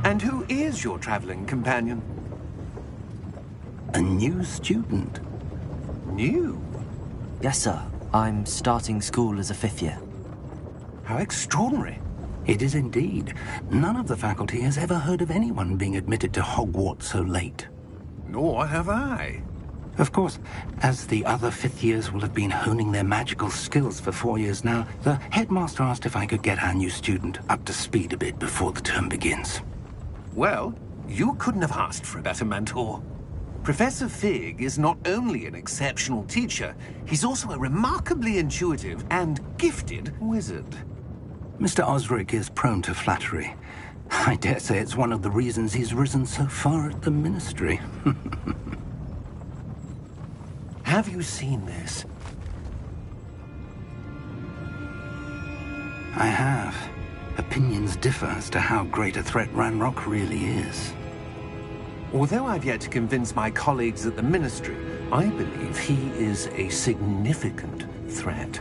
And who is your traveling companion? A new student. New? Yes, sir. I'm starting school as a 5th year. How extraordinary. It is indeed. None of the faculty has ever heard of anyone being admitted to Hogwarts so late. Nor have I. Of course, as the other 5th years will have been honing their magical skills for 4 years now, the headmaster asked if I could get our new student up to speed a bit before the term begins. Well, you couldn't have asked for a better mentor. Professor Fig is not only an exceptional teacher, he's also a remarkably intuitive and gifted wizard. Mr. Osric is prone to flattery. I dare say it's one of the reasons he's risen so far at the Ministry. Have you seen this? I have. Opinions differ as to how great a threat Ranrock really is. Although I've yet to convince my colleagues at the Ministry, I believe he is a significant threat.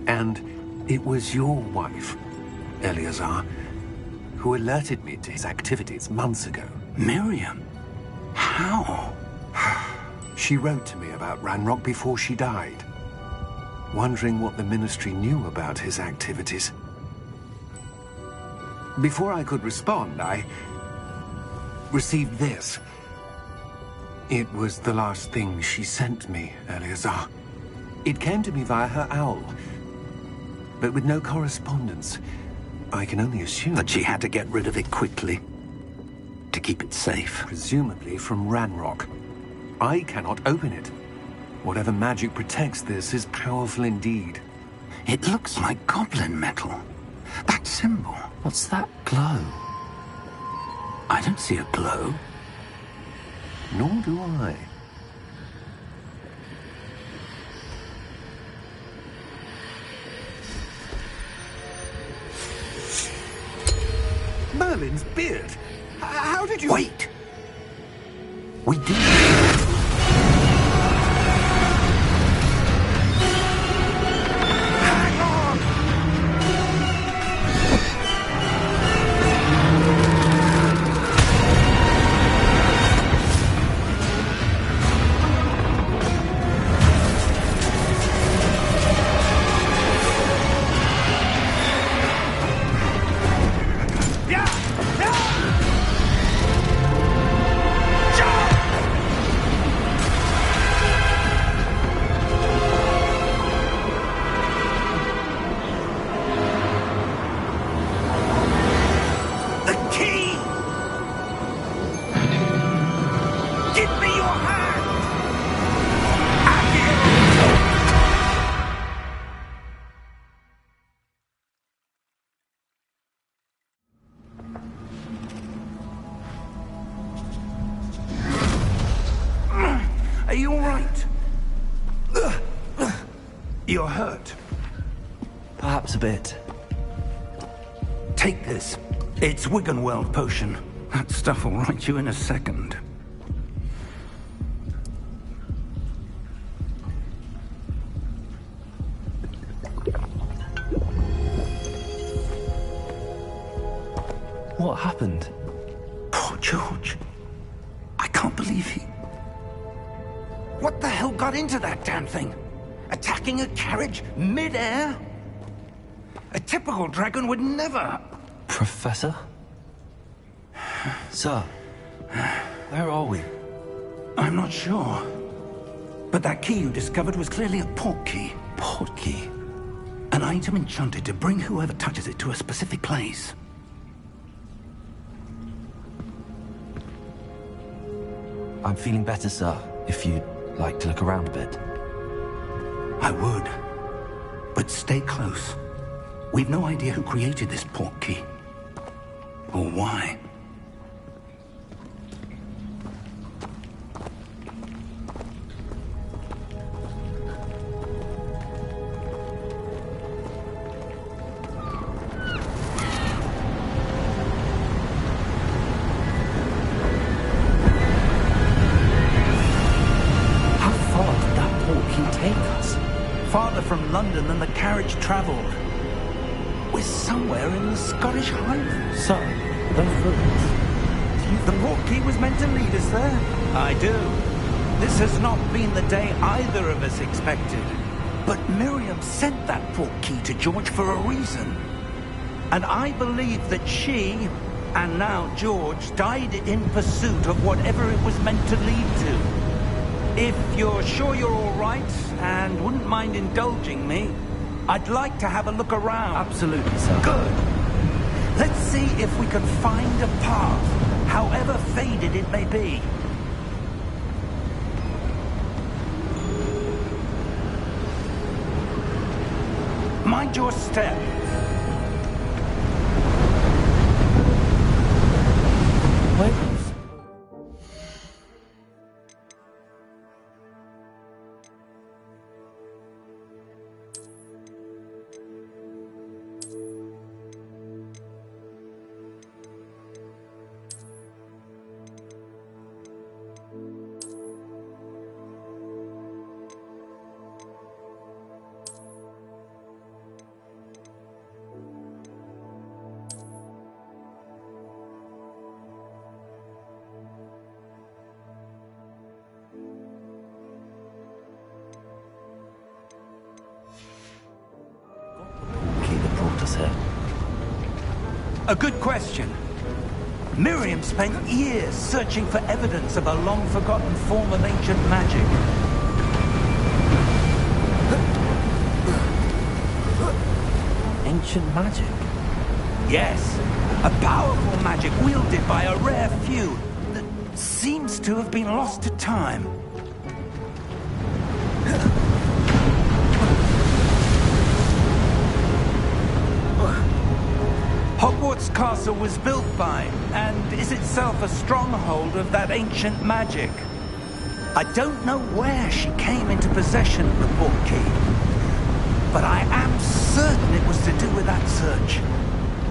And it was your wife, Eleazar, who alerted me to his activities months ago. Miriam? How? She wrote to me about Ranrock before she died, wondering what the Ministry knew about his activities. Before I could respond, I received this. It was the last thing she sent me, Eleazar. It came to me via her owl, but with no correspondence. I can only assume that she had to get rid of it quickly, to keep it safe. Presumably from Ranrock. I cannot open it. Whatever magic protects this is powerful indeed. It looks like goblin metal. That symbol. What's that glow? I don't see a glow. Nor do I. Merlin's beard. How did you... Wait! We did. Are you all right? You're hurt. Perhaps a bit. Take this. It's Wiggenweld potion. That stuff will right you in a second. What happened? Poor George. I can't believe he... What the hell got into that damn thing? Attacking a carriage mid-air? A typical dragon would never... Professor? Sir, where are we? I'm not sure. But that key you discovered was clearly a port key. Port key? An item enchanted to bring whoever touches it to a specific place. I'm feeling better, sir, if you'd like to look around a bit. I would. But stay close. We've no idea who created this port key. Or why. Farther from London than the carriage traveled. We're somewhere in the Scottish Highlands. Sir, those ruins. The portkey was meant to lead us there? I do. This has not been the day either of us expected. But Miriam sent that portkey to George for a reason. And I believe that she, and now George, died in pursuit of whatever it was meant to lead to. If you're sure you're all right, and wouldn't mind indulging me, I'd like to have a look around. Absolutely, sir. Good. Let's see if we can find a path, however faded it may be. Mind your step. Wait. A good question. Miriam spent years searching for evidence of a long-forgotten form of ancient magic. Ancient magic? Yes, a powerful magic wielded by a rare few that seems to have been lost to time. Hogwarts Castle was built by, and is itself a stronghold of that ancient magic. I don't know where she came into possession of the portkey, but I am certain it was to do with that search.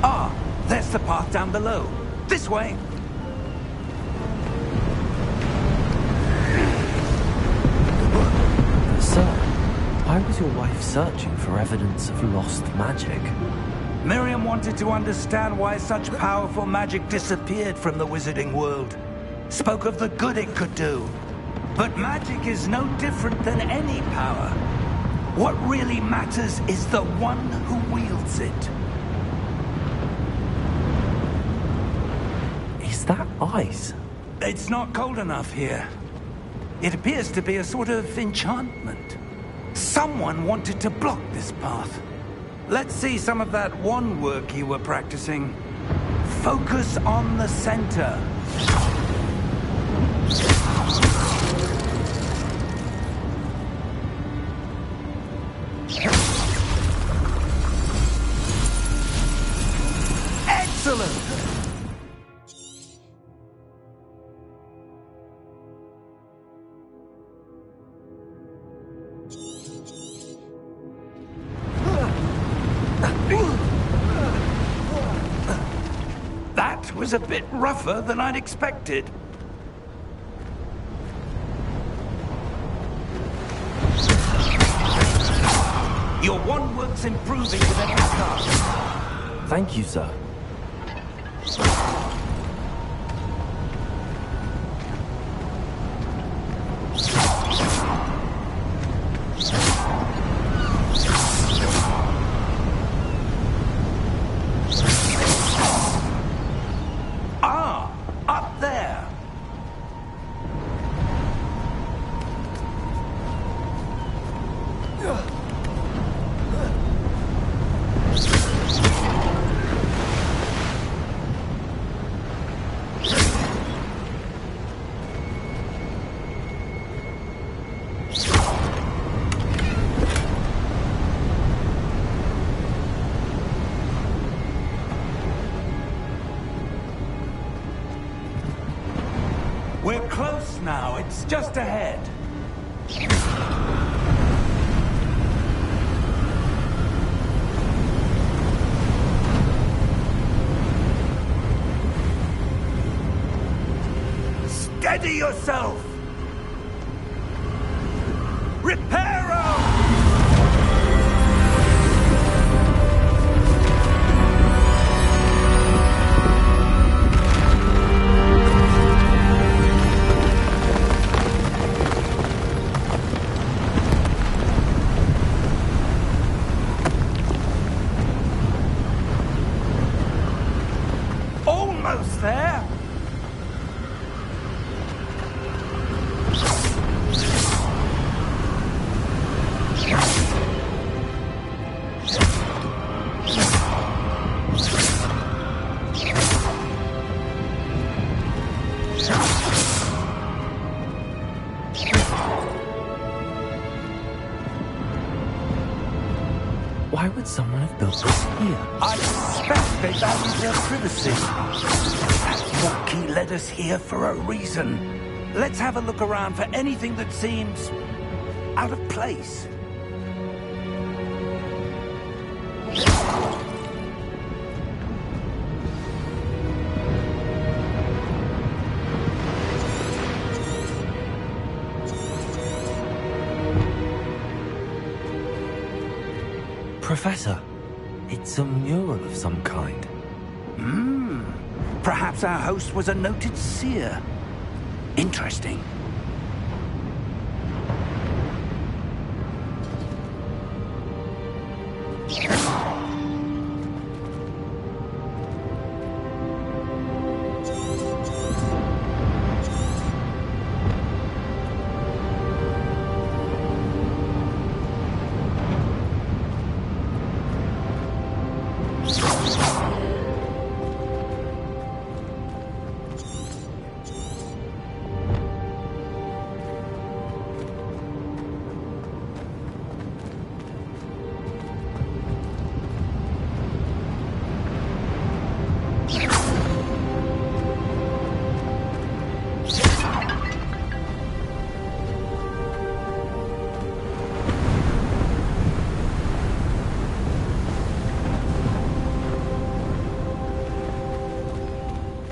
Ah, there's the path down below. This way. Sir, why was your wife searching for evidence of lost magic? Miriam wanted to understand why such powerful magic disappeared from the wizarding world. Spoke of the good it could do. But magic is no different than any power. What really matters is the one who wields it. Is that ice? It's not cold enough here. It appears to be a sort of enchantment. Someone wanted to block this path. Let's see some of that wand work you were practicing. Focus on the center. Excellent! That was a bit rougher than I'd expected. Your wand work's improving with every cast. Thank you, sir. Up there! We're close now. It's just ahead. Steady yourself! Reparo! there? Why would someone have built this here? I suspect they value their privacy. That Yorkie led us here for a reason. Let's have a look around for anything that seems out of place. Professor, it's a mural of some kind. Perhaps our host was a noted seer. Interesting.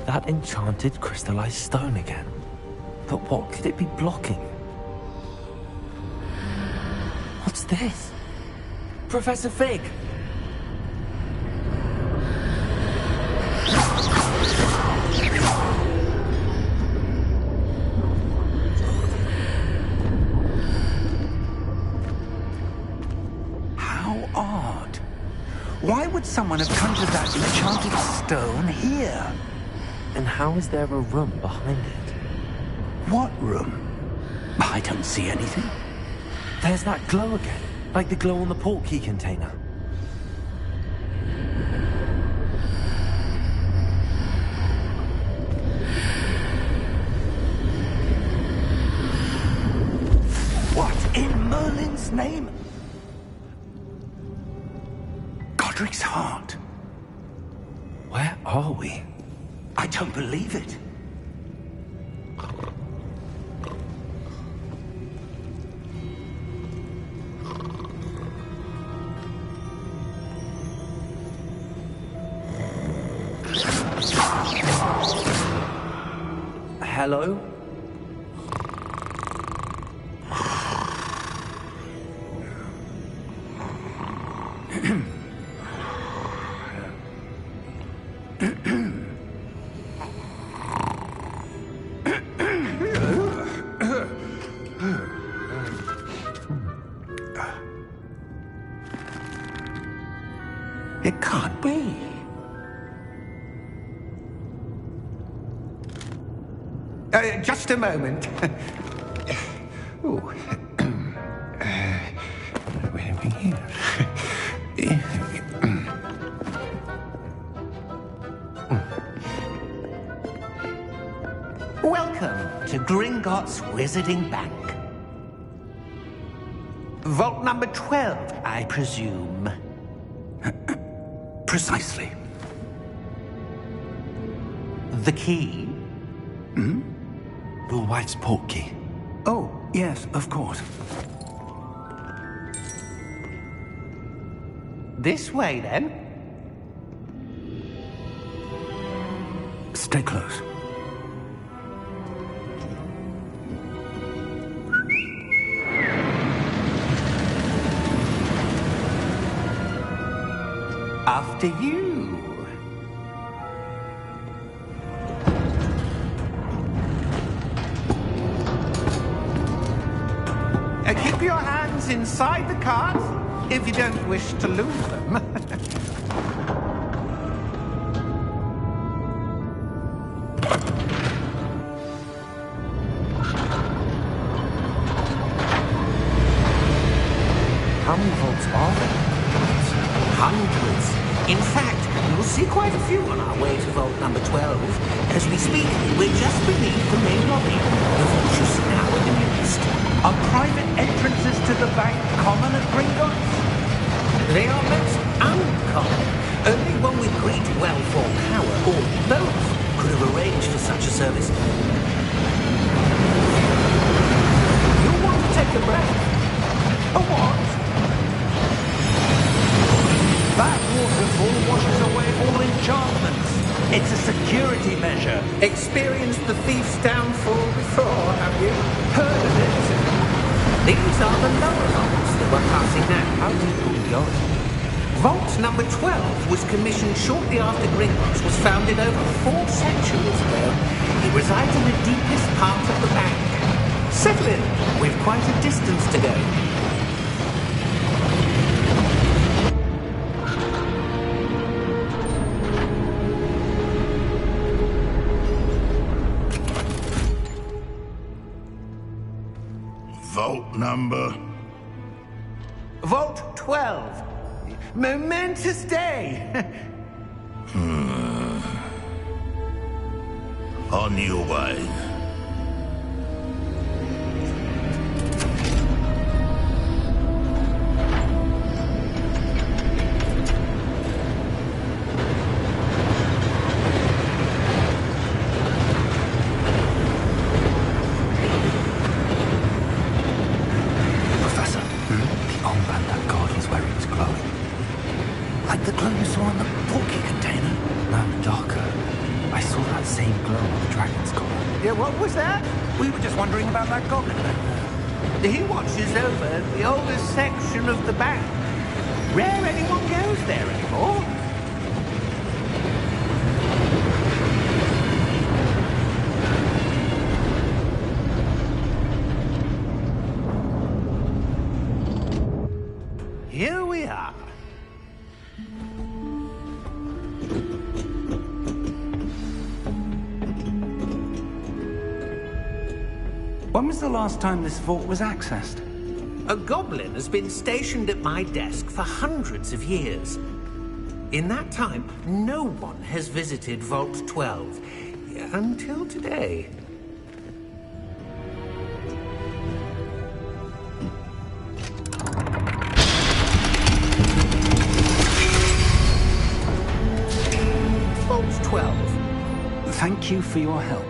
That enchanted crystallized stone again. But what could it be blocking? What's this? Professor Fig! How odd. Why would someone have conjured that enchanted stone here? And how is there a room behind it? What room? I don't see anything. There's that glow again, like the glow on the portkey container. What in Merlin's name? Godric's heart. Where are we? I don't believe it. Hello? It can't be. Just a moment. Ooh. Where are we here? Welcome to Gringotts Wizarding Bank. Vault number 12, I presume. Precisely. The key? Your wife's portkey. Oh, yes, of course. This way, then. Stay close. After you. Keep your hands inside the cart if you don't wish to lose them. How many vaults are there? Hundreds. In fact, we'll see quite a few on our way to vault number 12. As we speak, we're just beneath the main lobby. The vault you see now in the east. Are private entrances to the bank common at Gringotts? They are most uncommon. Only one with great well-formed power, or both, could have arranged for such a service. You want to take a breath? A what? That waterfall washes away all enchantments. It's a security measure. Experienced the thief's downfall before, have you? Heard of it? These are the lower vaults that we're passing now. How deep are we going? Vault number 12 was commissioned shortly after Gringotts was founded over 4 centuries ago. It resides in the deepest part of the bank. Settle in. We've quite a distance to go. Vault number? Vault 12. Momentous day. On your way. Professor, the armband that guard was wearing is glowing. Like the glow you saw on the porky container? No, darker. I saw that same glow on the dragon's collar. Yeah, what was that? We were just wondering about that goblin back there. He watches over the oldest section of the bank. Rare anyone goes there anymore. Here we are. When was the last time this vault was accessed? A goblin has been stationed at my desk for hundreds of years. In that time, no one has visited Vault 12. Until today. Vault 12. Thank you for your help.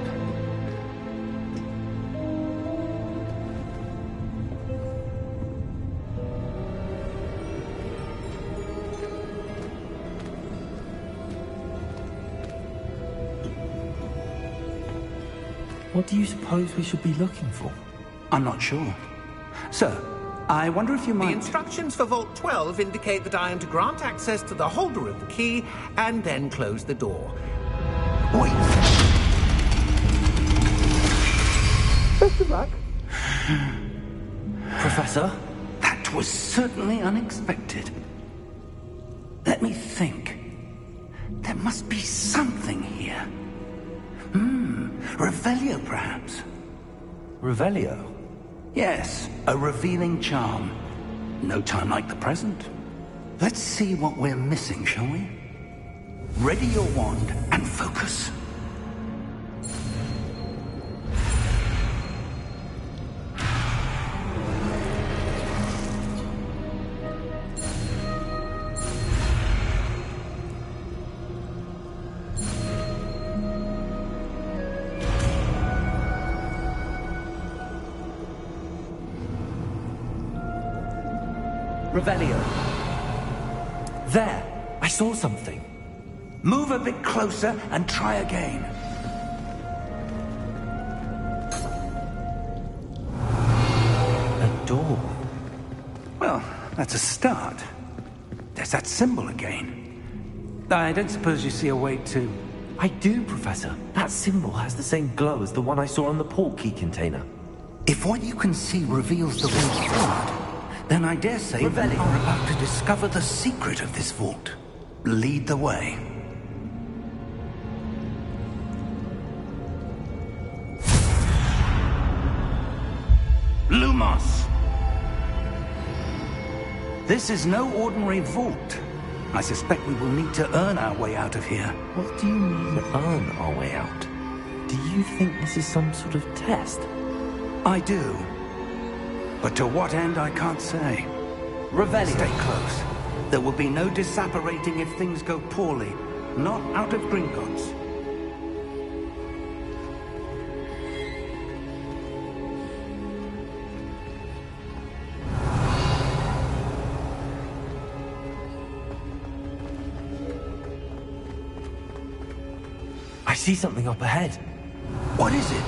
What do you suppose we should be looking for? I'm not sure. Sir, I wonder if you The might... instructions for Vault 12 indicate that I am to grant access to the holder of the key and then close the door. Wait. Best of luck. Professor? That was certainly unexpected. Let me think. There must be something here. Revelio, perhaps? Revelio? Yes, a revealing charm. No time like the present. Let's see what we're missing, shall we? Ready your wand and focus. Revelio. There! I saw something. Move a bit closer and try again. A door. Well, that's a start. There's that symbol again. I don't suppose you see a way to... I do, Professor. That symbol has the same glow as the one I saw on the port key container. If what you can see reveals the way forward, then I dare say we are about to discover the secret of this vault. Lead the way. Lumos! This is no ordinary vault. I suspect we will need to earn our way out of here. What do you mean, earn our way out? Do you think this is some sort of test? I do. But to what end, I can't say. Revelio. Stay close. There will be no disapparating if things go poorly. Not out of Gringotts. I see something up ahead. What is it?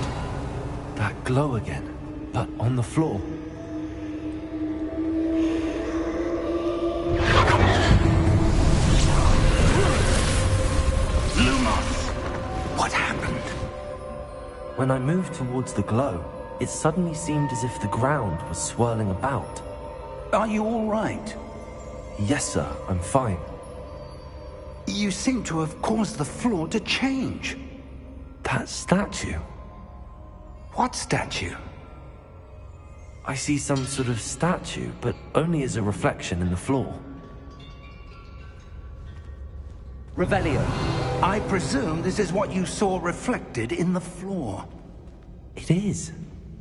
That glow again, but on the floor. Lumos! What happened? When I moved towards the glow, it suddenly seemed as if the ground was swirling about. Are you all right? Yes, sir, I'm fine. You seem to have caused the floor to change. That statue. What statue? I see some sort of statue, but only as a reflection in the floor. Revelio, I presume this is what you saw reflected in the floor. It is.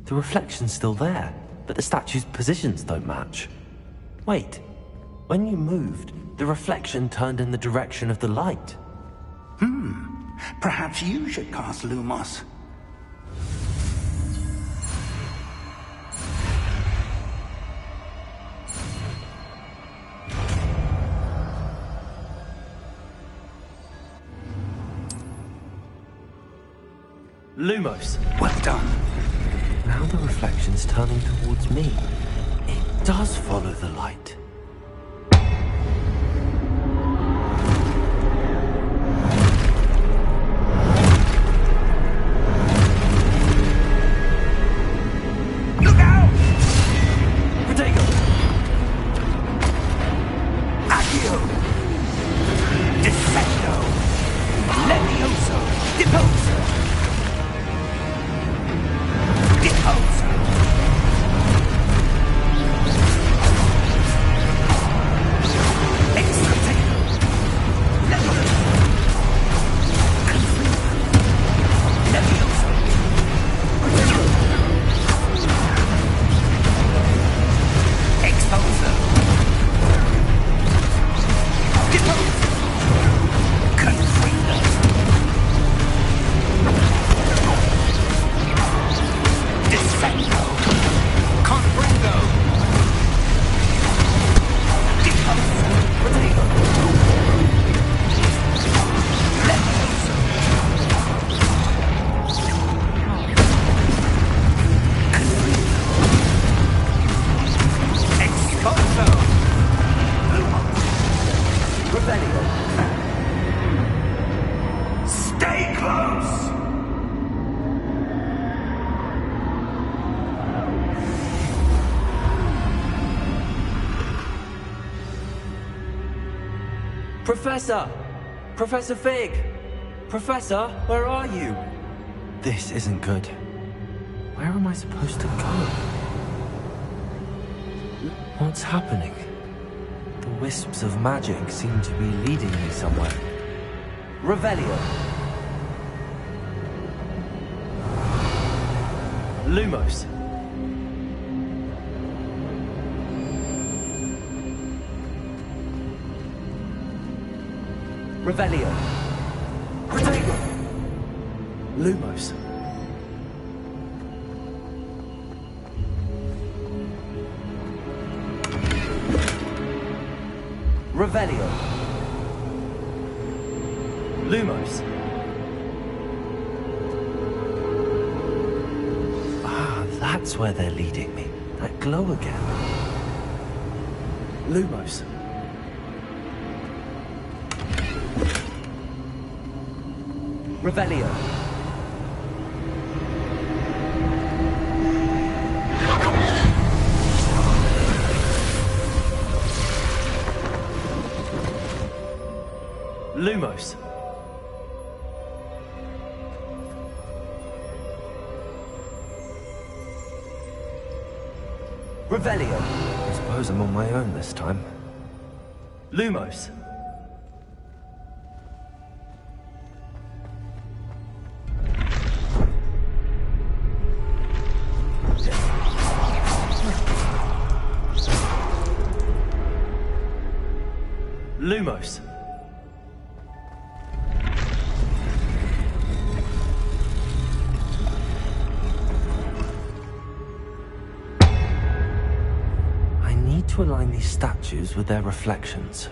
The reflection's still there, but the statue's positions don't match. Wait, when you moved, the reflection turned in the direction of the light. Perhaps you should cast Lumos. Lumos. Well done. Now the reflection's turning towards me. It does follow the light. Look out! Protego! Accio! Defendo! Levioso! Deposer! Deposer! Extrateco! Levioso! Levioso! Exposer! Deposer! Confringo! Defendo! Confringo! Deposer! Protego! Levioso! Exposo! Revelio! Stay close! Professor! Professor Fig! Professor, where are you? This isn't good. Where am I supposed to go? What's happening? The wisps of magic seem to be leading me somewhere. Revelio! Lumos! Revelio! Protego! Lumos! Revelio! Lumos! Ah, that's where they're leading me. That glow again. Lumos! Revelio! Lumos! Revelio! I suppose suppose I'm on my own this time. Lumos! Lumos! I need to align these statues with their reflections.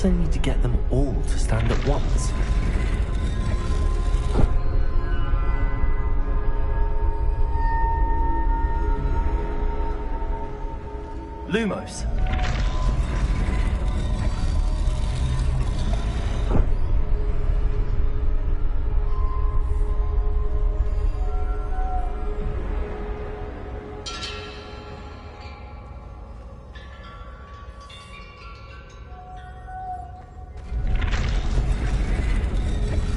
I need to get them all to stand at once. Lumos.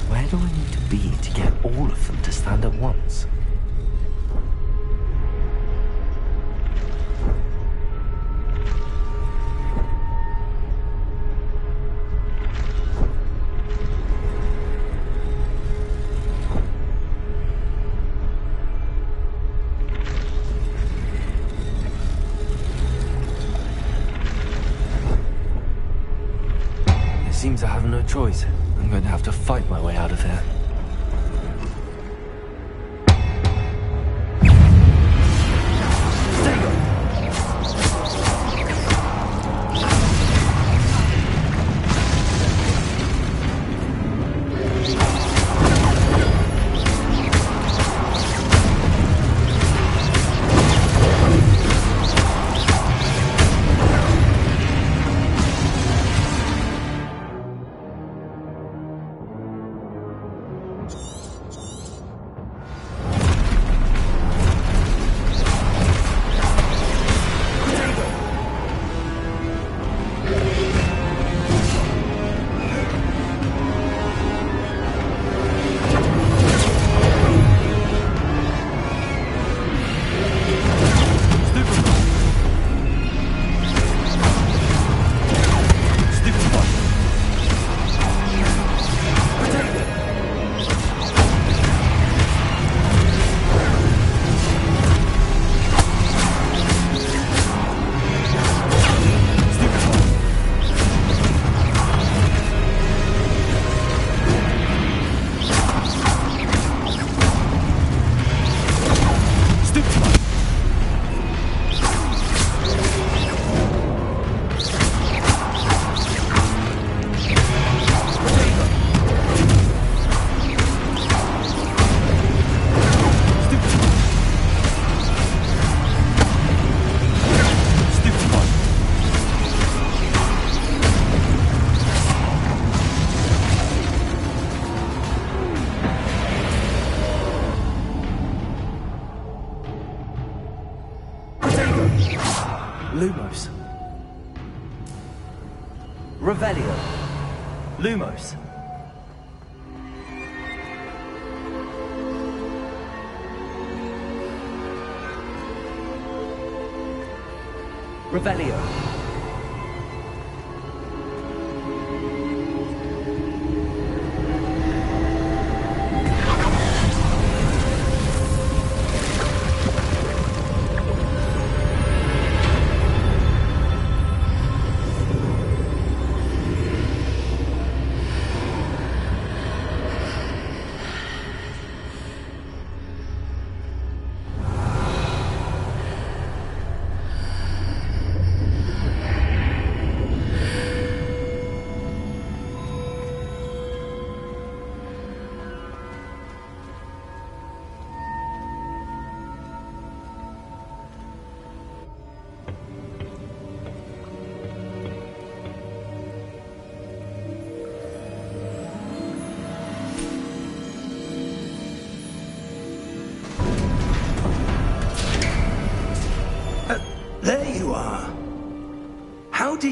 Where do I need to be to get all of them to stand at once? It seems I have no choice. I'm going to have to fight my way out of here. Lumos. Revelio. Lumos. Revelio.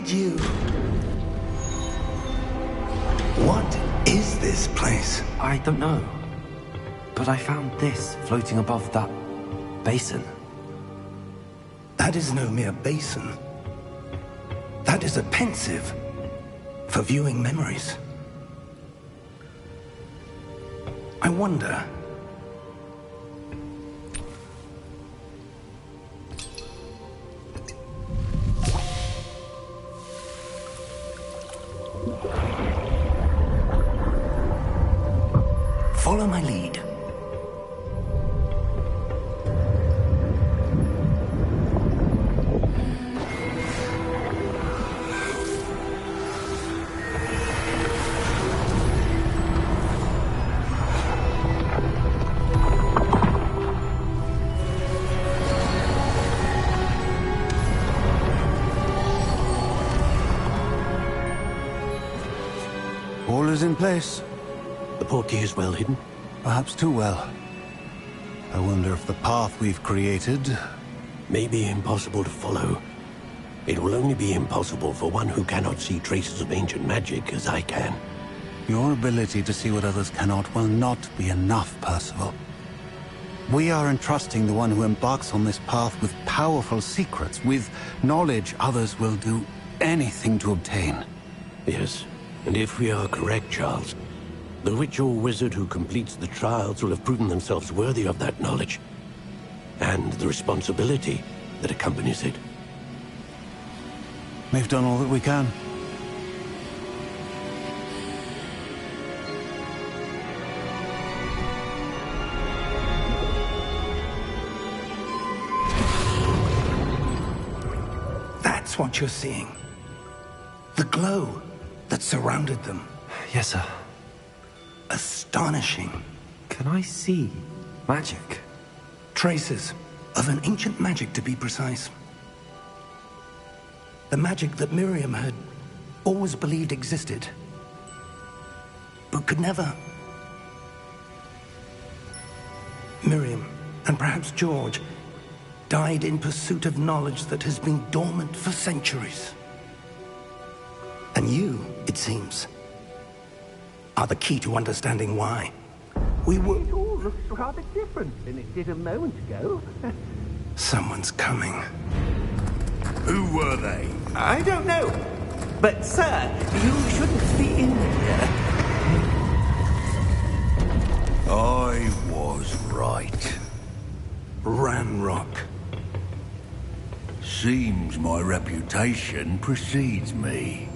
need you. What is this place? I don't know. But I found this floating above that basin. That is no mere basin. That is a pensive for viewing memories. I wonder... Follow my lead. All is in place. The portkey is well hidden. Perhaps too well. I wonder if the path we've created... May be impossible to follow. It will only be impossible for one who cannot see traces of ancient magic as I can. Your ability to see what others cannot will not be enough, Percival. We are entrusting the one who embarks on this path with powerful secrets, with knowledge others will do anything to obtain. Yes, and if we are correct, Charles, the witch or wizard who completes the trials will have proven themselves worthy of that knowledge, and the responsibility that accompanies it. We've done all that we can. That's what you're seeing. The glow that surrounded them. Yes, sir. Astonishing. Can I see magic? Traces of an ancient magic, to be precise. The magic that Miriam had always believed existed, but could never. Miriam, and perhaps George, died in pursuit of knowledge that has been dormant for centuries. And you, it seems, are the key to understanding why. We were... It all looks rather different than it did a moment ago. Someone's coming. Who were they? I don't know. But, sir, you shouldn't be in here. I was right. Ranrock. Seems my reputation precedes me.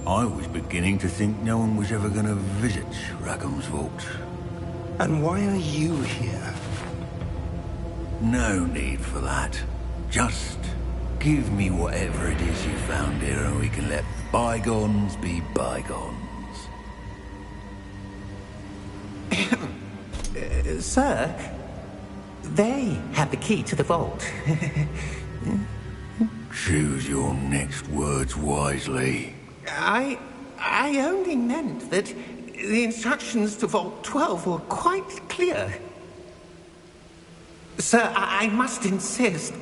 I was beginning to think no one was ever going to visit Rackham's vault. And why are you here? No need for that. Just give me whatever it is you found here and we can let bygones be bygones. Sir, they have the key to the vault. Choose your next words wisely. I only meant that the instructions to Vault 12 were quite clear. Sir, I must insist.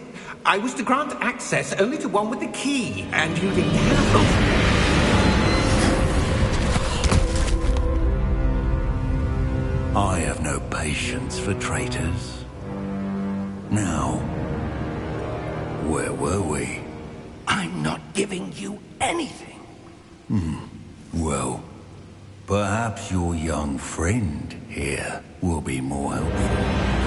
I was to grant access only to one with the key, and you didn't have both. I have no patience for traitors. Now, where were we? I'm not giving you anything. Well, perhaps your young friend here will be more helpful.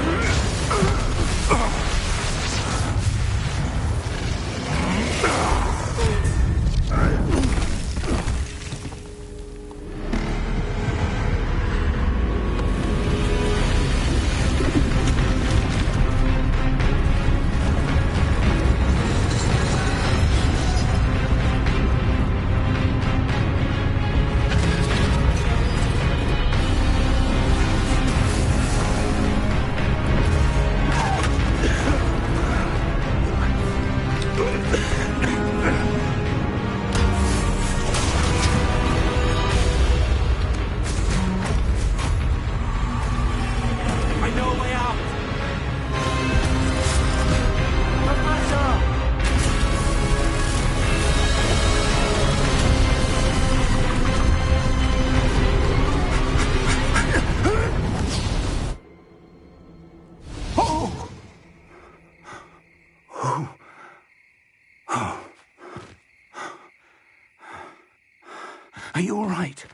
Are you all right?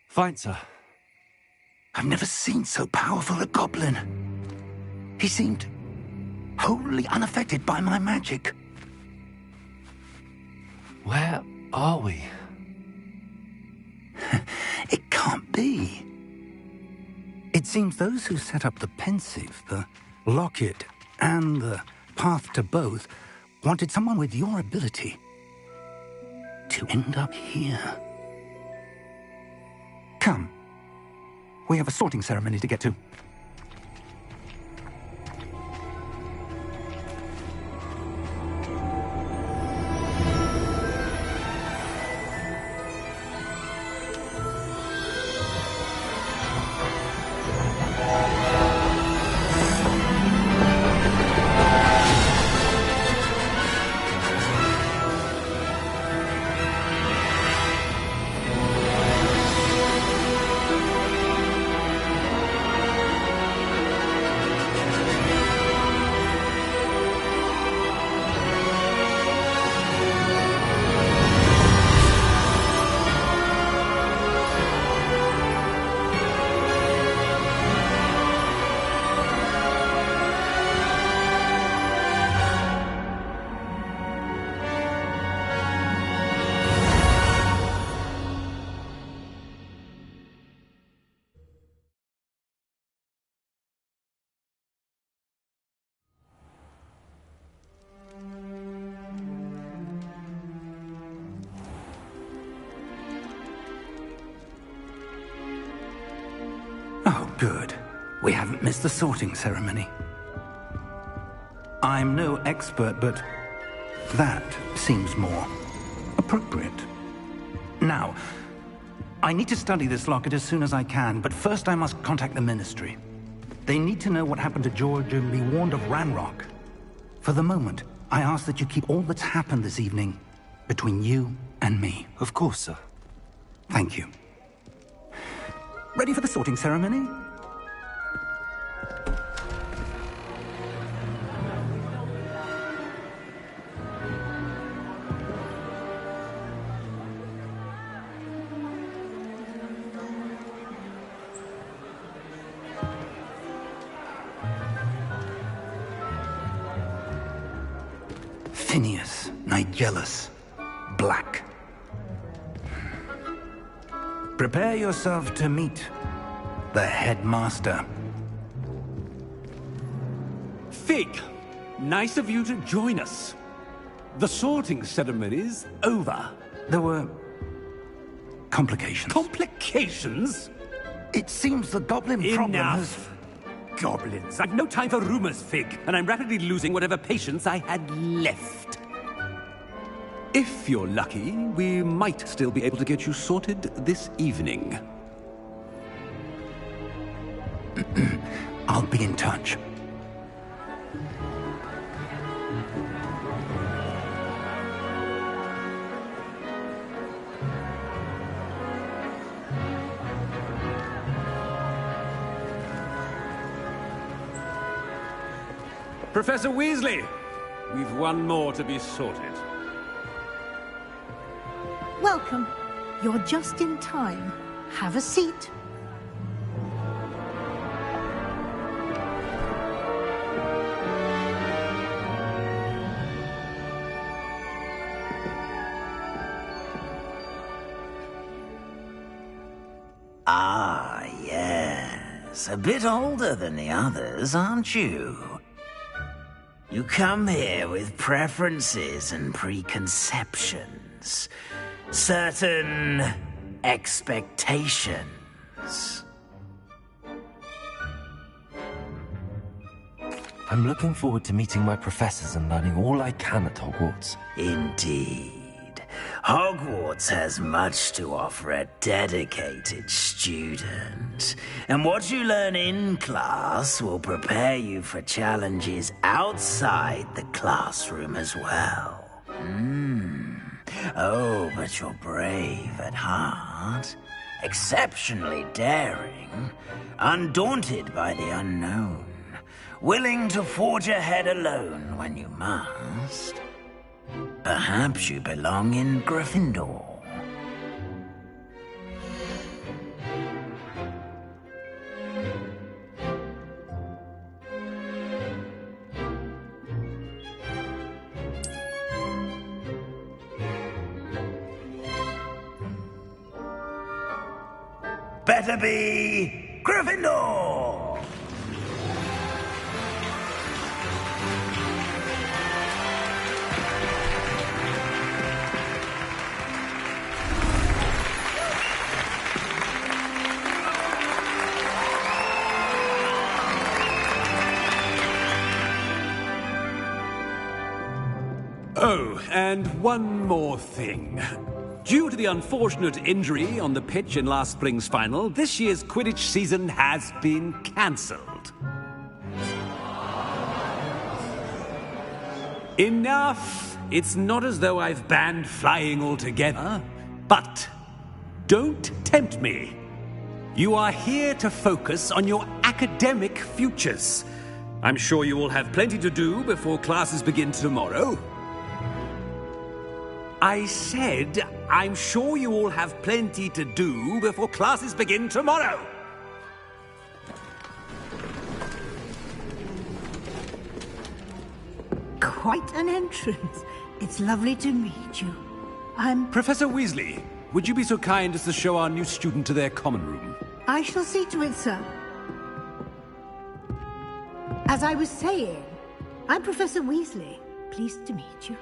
Fine, sir. I've never seen so powerful a goblin. He seemed wholly unaffected by my magic. Where are we? It can't be. It seems those who set up the pensive, the locket, and the path to both wanted someone with your ability to end up here. Come. We have a sorting ceremony to get to. Oh, good. We haven't missed the sorting ceremony. I'm no expert, but that seems more appropriate. Now, I need to study this locket as soon as I can, but first I must contact the Ministry. They need to know what happened to George and be warned of Ranrock. For the moment, I ask that you keep all that's happened this evening between you and me. Of course, sir. Thank you. Ready for the sorting ceremony? Phineas, Nigellus, Black. Prepare yourself to meet the headmaster. Fig, nice of you to join us. The sorting ceremony's over. There were complications. Complications? It seems the goblin problem has... Enough. Goblins. I've no time for rumors, Fig, and I'm rapidly losing whatever patience I had left. If you're lucky, we might still be able to get you sorted this evening. I'll be in touch. Professor Weasley, we've one more to be sorted. Welcome. You're just in time. Have a seat. Ah, yes. A bit older than the others, aren't you? You come here with preferences and preconceptions. Certain expectations. I'm looking forward to meeting my professors and learning all I can at Hogwarts. Indeed. Hogwarts has much to offer a dedicated student. And what you learn in class will prepare you for challenges outside the classroom as well. Oh, but you're brave at heart. Exceptionally daring. Undaunted by the unknown. Willing to forge ahead alone when you must. Perhaps you belong in Gryffindor. better be Gryffindor! Oh, and one more thing. Due to the unfortunate injury on the pitch in last spring's final, this year's Quidditch season has been cancelled. Enough! It's not as though I've banned flying altogether, but don't tempt me. You are here to focus on your academic futures. I'm sure you will have plenty to do before classes begin tomorrow. I said, I'm sure you all have plenty to do before classes begin tomorrow. Quite an entrance. It's lovely to meet you. I'm... Professor Weasley, would you be so kind as to show our new student to their common room? I shall see to it, sir. As I was saying, I'm Professor Weasley. Pleased to meet you.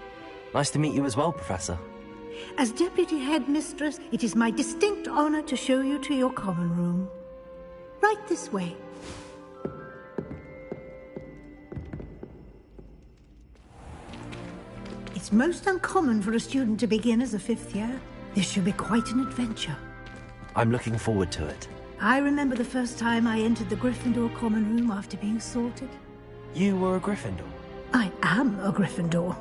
Nice to meet you as well, Professor. As Deputy Headmistress, it is my distinct honor to show you to your common room. Right this way. It's most uncommon for a student to begin as a fifth year. This should be quite an adventure. I'm looking forward to it. I remember the first time I entered the Gryffindor common room after being sorted. You were a Gryffindor? I am a Gryffindor.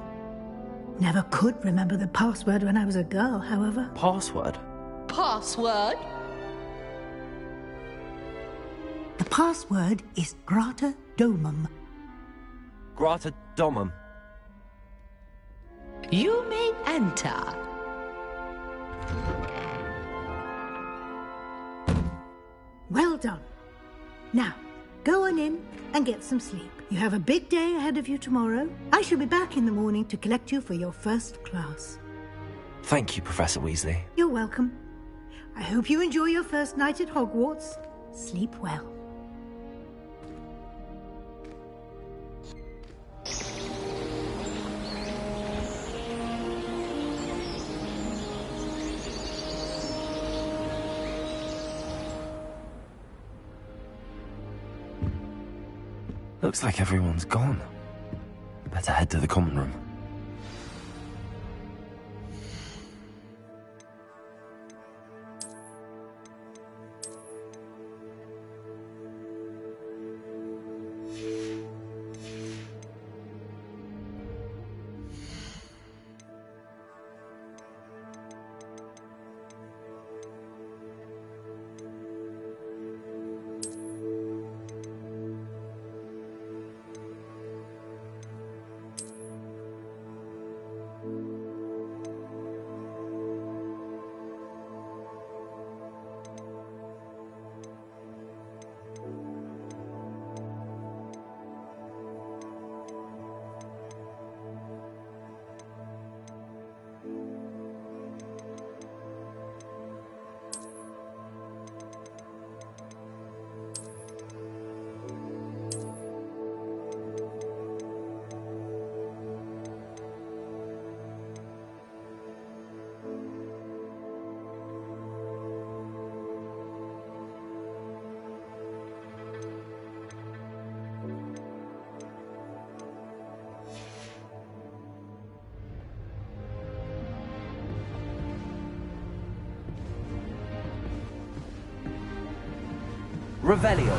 Never could remember the password when I was a girl, however. Password? Password? The password is Grata Domum. Grata Domum. You may enter. Well done. Now, go on in and get some sleep. You have a big day ahead of you tomorrow. I shall be back in the morning to collect you for your first class. Thank you, Professor Weasley. You're welcome. I hope you enjoy your first night at Hogwarts. Sleep well. Looks like everyone's gone. Better head to the common room. Revelio.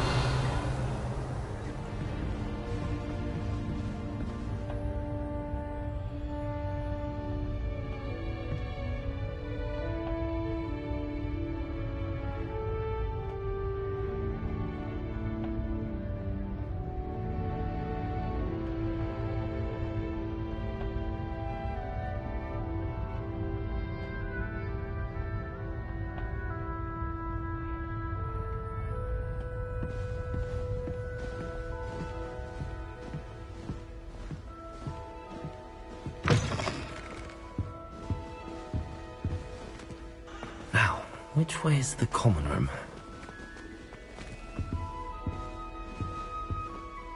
Which way is the common room?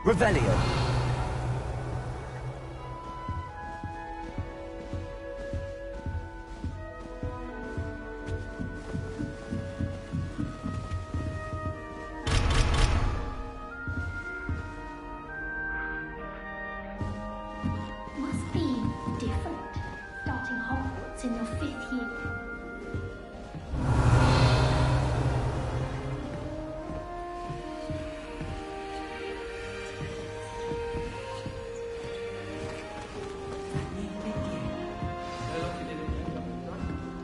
Revelio. Must be different, starting Hogwarts in your 5th year.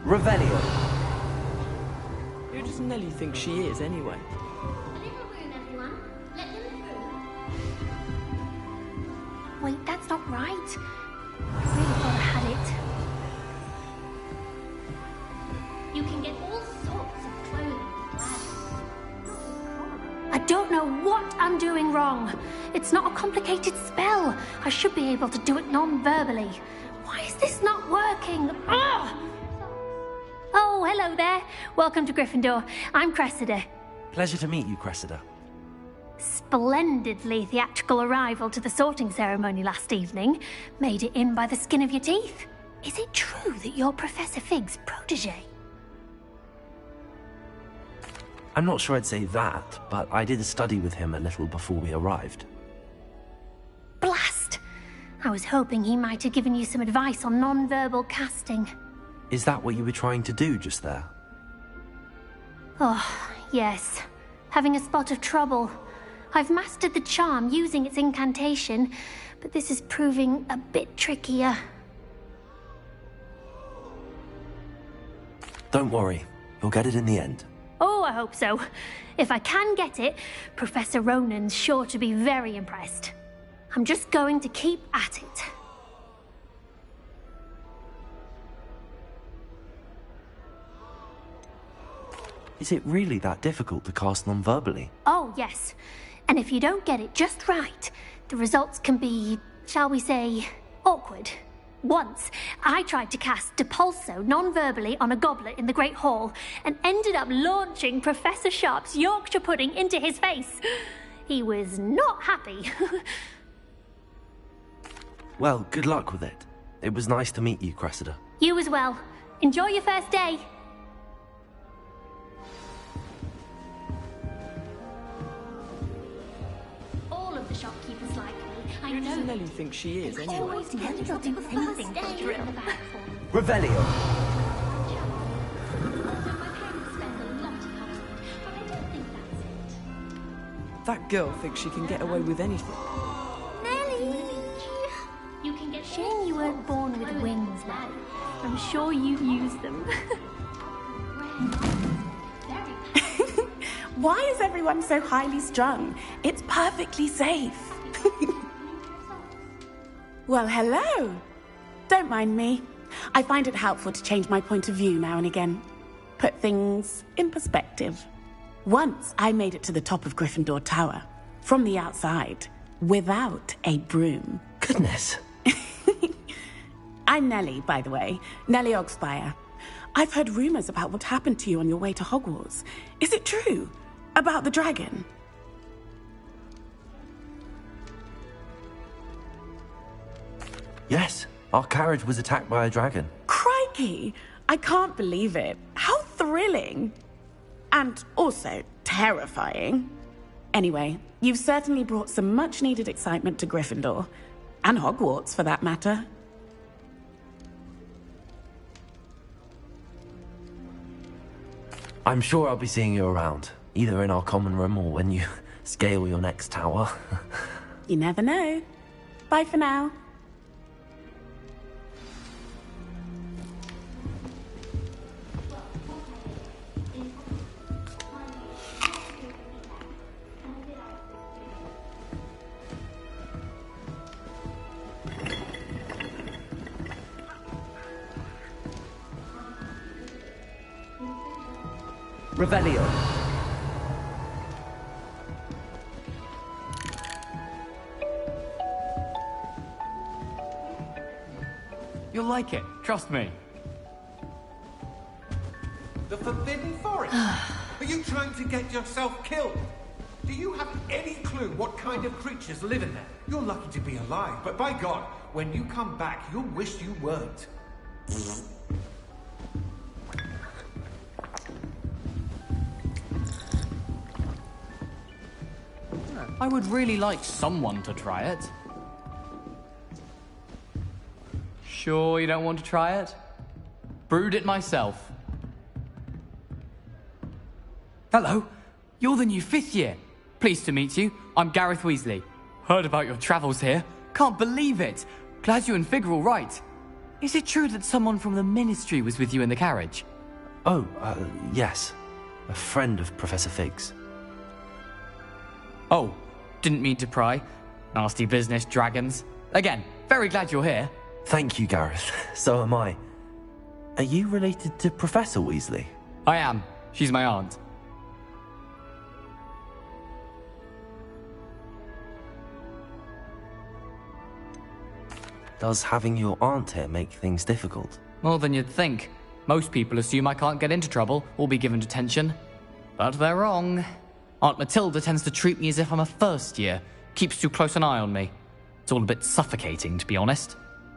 Revelio. Who does Nellie think she is, anyway? A little room, everyone. Let them through. Wait, that's not right. I really thought I had it. You can get all sorts of clothing with bladders. I don't know what I'm doing wrong. It's not a complicated spell. I should be able to do it non-verbally. Why is this not working? Ugh! Oh, hello there. Welcome to Gryffindor. I'm Cressida. Pleasure to meet you, Cressida. Splendidly theatrical arrival to the sorting ceremony last evening. Made it in by the skin of your teeth. Is it true that you're Professor Fig's protege? I'm not sure I'd say that, but I did study with him a little before we arrived. Blast! I was hoping he might have given you some advice on non-verbal casting. Is that what you were trying to do just there? Oh, yes. Having a spot of trouble. I've mastered the charm using its incantation, but this is proving a bit trickier. Don't worry, you'll get it in the end. Oh, I hope so. If I can get it, Professor Ronan's sure to be very impressed. I'm just going to keep at it. Is it really that difficult to cast non-verbally? Oh, yes. And if you don't get it just right, the results can be, shall we say, awkward. Once, I tried to cast Depulso non-verbally on a goblet in the Great Hall and ended up launching Professor Sharp's Yorkshire pudding into his face. He was not happy. Well, good luck with it. It was nice to meet you, Cressida. You as well. Enjoy your first day. All of the shopkeepers like me. I Who know. does Nellie think she is, anyway? Always tend to do something for the drill. Revelio. That girl thinks she can get away with anything. Nelly! You can get shame you weren't born with wings, lad. I'm sure you use them. Why is everyone so highly strung? It's perfectly safe. Well, hello. Don't mind me. I find it helpful to change my point of view now and again. Put things in perspective. Once I made it to the top of Gryffindor Tower, from the outside, without a broom. Goodness. I'm Nellie, by the way. Nellie Ogspire. I've heard rumors about what happened to you on your way to Hogwarts. Is it true? About the dragon? Yes, our carriage was attacked by a dragon. Crikey! I can't believe it. How thrilling! And also terrifying. Anyway, you've certainly brought some much-needed excitement to Gryffindor. And Hogwarts, for that matter. I'm sure I'll be seeing you around, either in our common room or when you scale your next tower. You never know. Bye for now. Revelio. You'll like it, trust me. The Forbidden Forest? Are you trying to get yourself killed? Do you have any clue what kind of creatures live in there? You're lucky to be alive, but by God, when you come back, you'll wish you weren't. I would really like someone to try it. Sure you don't want to try it? Brewed it myself. Hello, you're the new 5th year. Pleased to meet you. I'm Gareth Weasley. Heard about your travels here. Can't believe it. Glad you and Fig are all right. Is it true that someone from the Ministry was with you in the carriage? Oh, yes. A friend of Professor Fig's. Oh, didn't mean to pry. Nasty business, dragons. Again, very glad you're here. Thank you, Gareth. So am I. Are you related to Professor Weasley? I am. She's my aunt. Does having your aunt here make things difficult? More than you'd think. Most people assume I can't get into trouble or be given detention. But they're wrong. Aunt Matilda tends to treat me as if I'm a first year. Keeps too close an eye on me. It's all a bit suffocating, to be honest.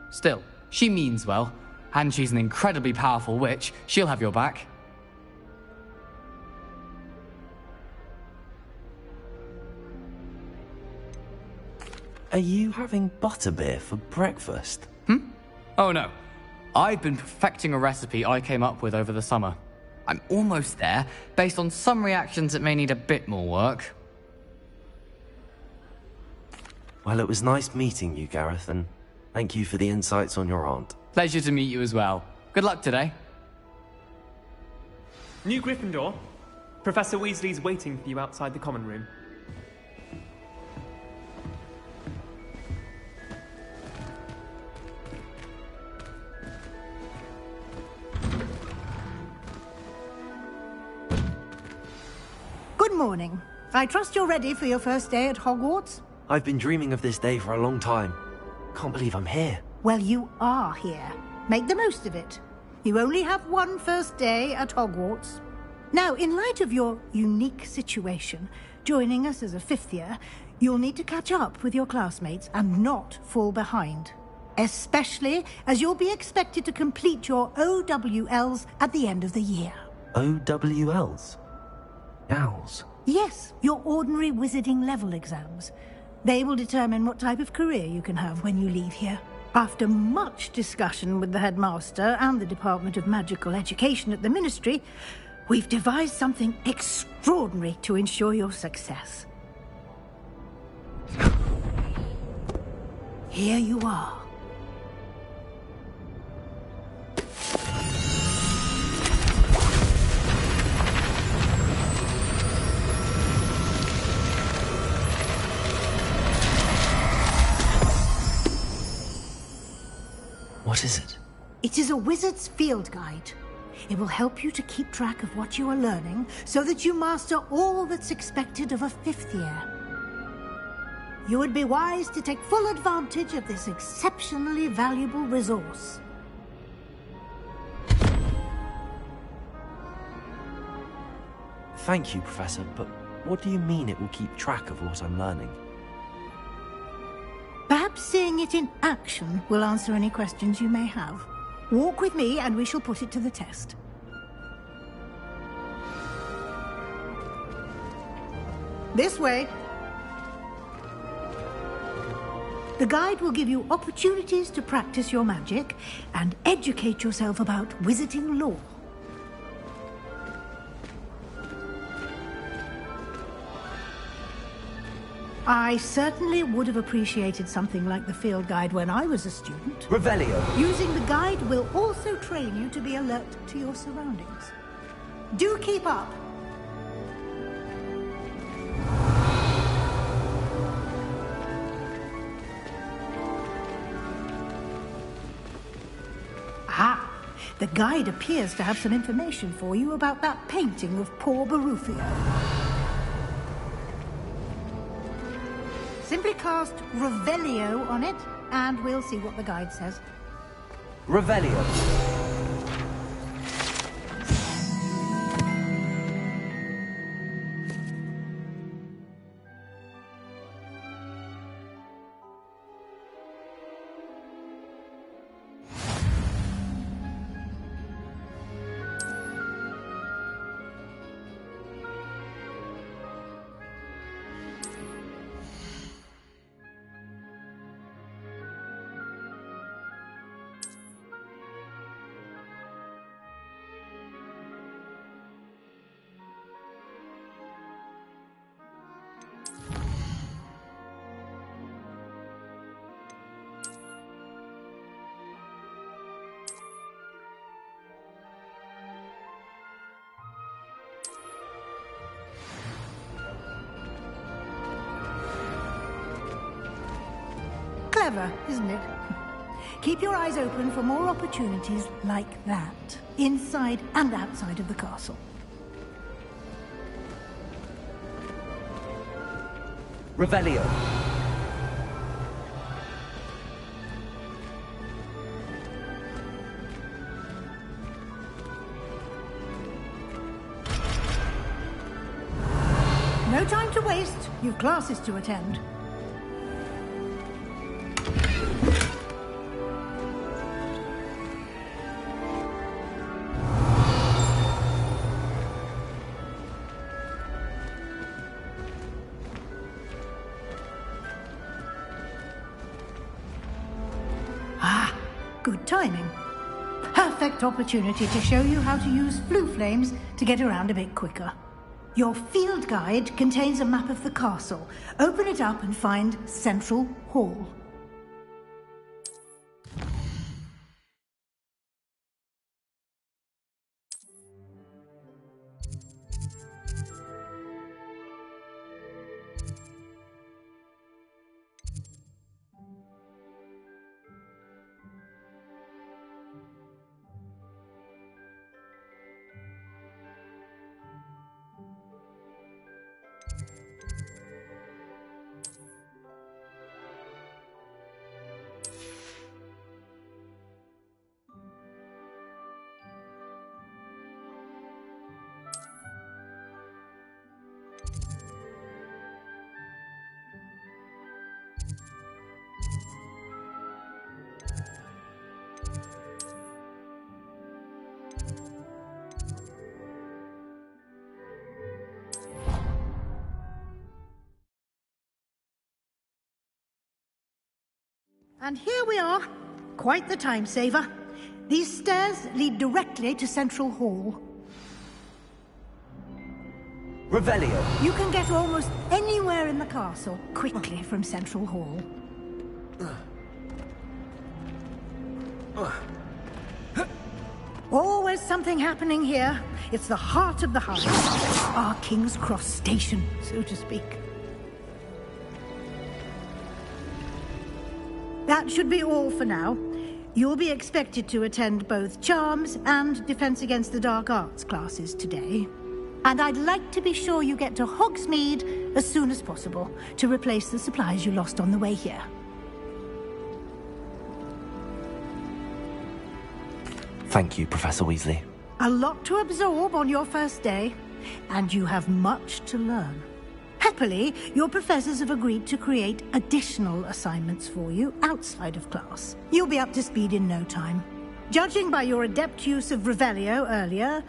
Still, she means well. And she's an incredibly powerful witch. She'll have your back. Are you having butterbeer for breakfast? Oh no. I've been perfecting a recipe I came up with over the summer. I'm almost there, based on some reactions that may need a bit more work. Well, it was nice meeting you, Gareth, and thank you for the insights on your aunt. Pleasure to meet you as well. Good luck today. New Gryffindor. Professor Weasley's waiting for you outside the common room. Good morning. I trust you're ready for your first day at Hogwarts? I've been dreaming of this day for a long time. Can't believe I'm here. Well, you are here. Make the most of it. You only have one first day at Hogwarts. Now, in light of your unique situation, joining us as a 5th year, you'll need to catch up with your classmates and not fall behind. Especially as you'll be expected to complete your OWLs at the end of the year. OWLs? Owls? Yes, your ordinary wizarding level exams. They will determine what type of career you can have when you leave here. After much discussion with the headmaster and the Department of Magical Education at the Ministry, we've devised something extraordinary to ensure your success. Here you are. What is it? It is a wizard's field guide. It will help you to keep track of what you are learning so that you master all that's expected of a 5th year. You would be wise to take full advantage of this exceptionally valuable resource. Thank you, Professor, but what do you mean it will keep track of what I'm learning? Perhaps seeing it in action will answer any questions you may have. Walk with me and we shall put it to the test. This way. The guide will give you opportunities to practice your magic and educate yourself about wizarding lore. I certainly would have appreciated something like the field guide when I was a student. Revelio! Using the guide will also train you to be alert to your surroundings. Do keep up! Ah! The guide appears to have some information for you about that painting of poor Barufio. Simply cast Revelio on it, and we'll see what the guide says. Revelio. clever, isn't it? Keep your eyes open for more opportunities like that, inside and outside of the castle. Revelio. No time to waste. You've classes to attend. Good timing. Perfect opportunity to show you how to use flue flames to get around a bit quicker. Your field guide contains a map of the castle. Open it up and find Central Hall. And here we are. Quite the time saver. These stairs lead directly to Central Hall. Revelio. You can get almost anywhere in the castle quickly from Central Hall. Always something happening here. It's the heart of the house. Our King's Cross station, so to speak. That should be all for now. You'll be expected to attend both Charms and Defense Against the Dark Arts classes today. And I'd like to be sure you get to Hogsmeade as soon as possible to replace the supplies you lost on the way here. Thank you, Professor Weasley. A lot to absorb on your first day, and you have much to learn. Happily, your professors have agreed to create additional assignments for you outside of class. You'll be up to speed in no time. Judging by your adept use of Revelio earlier,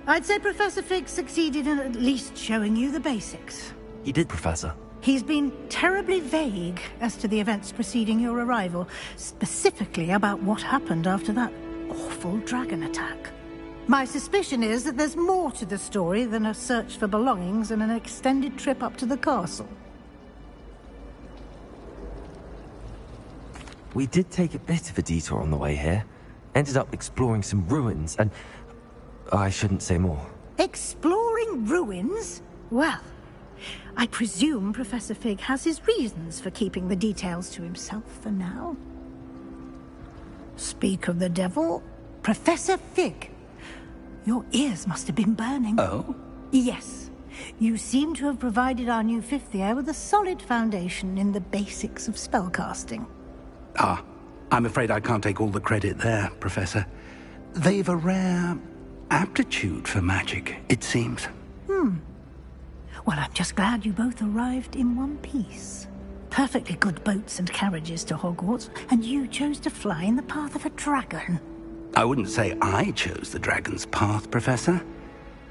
I'd say Professor Fig succeeded in at least showing you the basics. He did, Professor. He's been terribly vague as to the events preceding your arrival, specifically about what happened after that awful dragon attack. My suspicion is that there's more to the story than a search for belongings and an extended trip up to the castle. We did take a bit of a detour on the way here. Ended up exploring some ruins and... I shouldn't say more. Exploring ruins? Well, I presume Professor Fig has his reasons for keeping the details to himself for now. Speak of the devil, Professor Fig. Your ears must have been burning. Oh? Yes. You seem to have provided our new fifth year with a solid foundation in the basics of spellcasting. Ah, I'm afraid I can't take all the credit there, Professor. They've a rare aptitude for magic, it seems. Well, I'm just glad you both arrived in one piece. Perfectly good boats and carriages to Hogwarts, and you chose to fly in the path of a dragon. I wouldn't say I chose the dragon's path, Professor.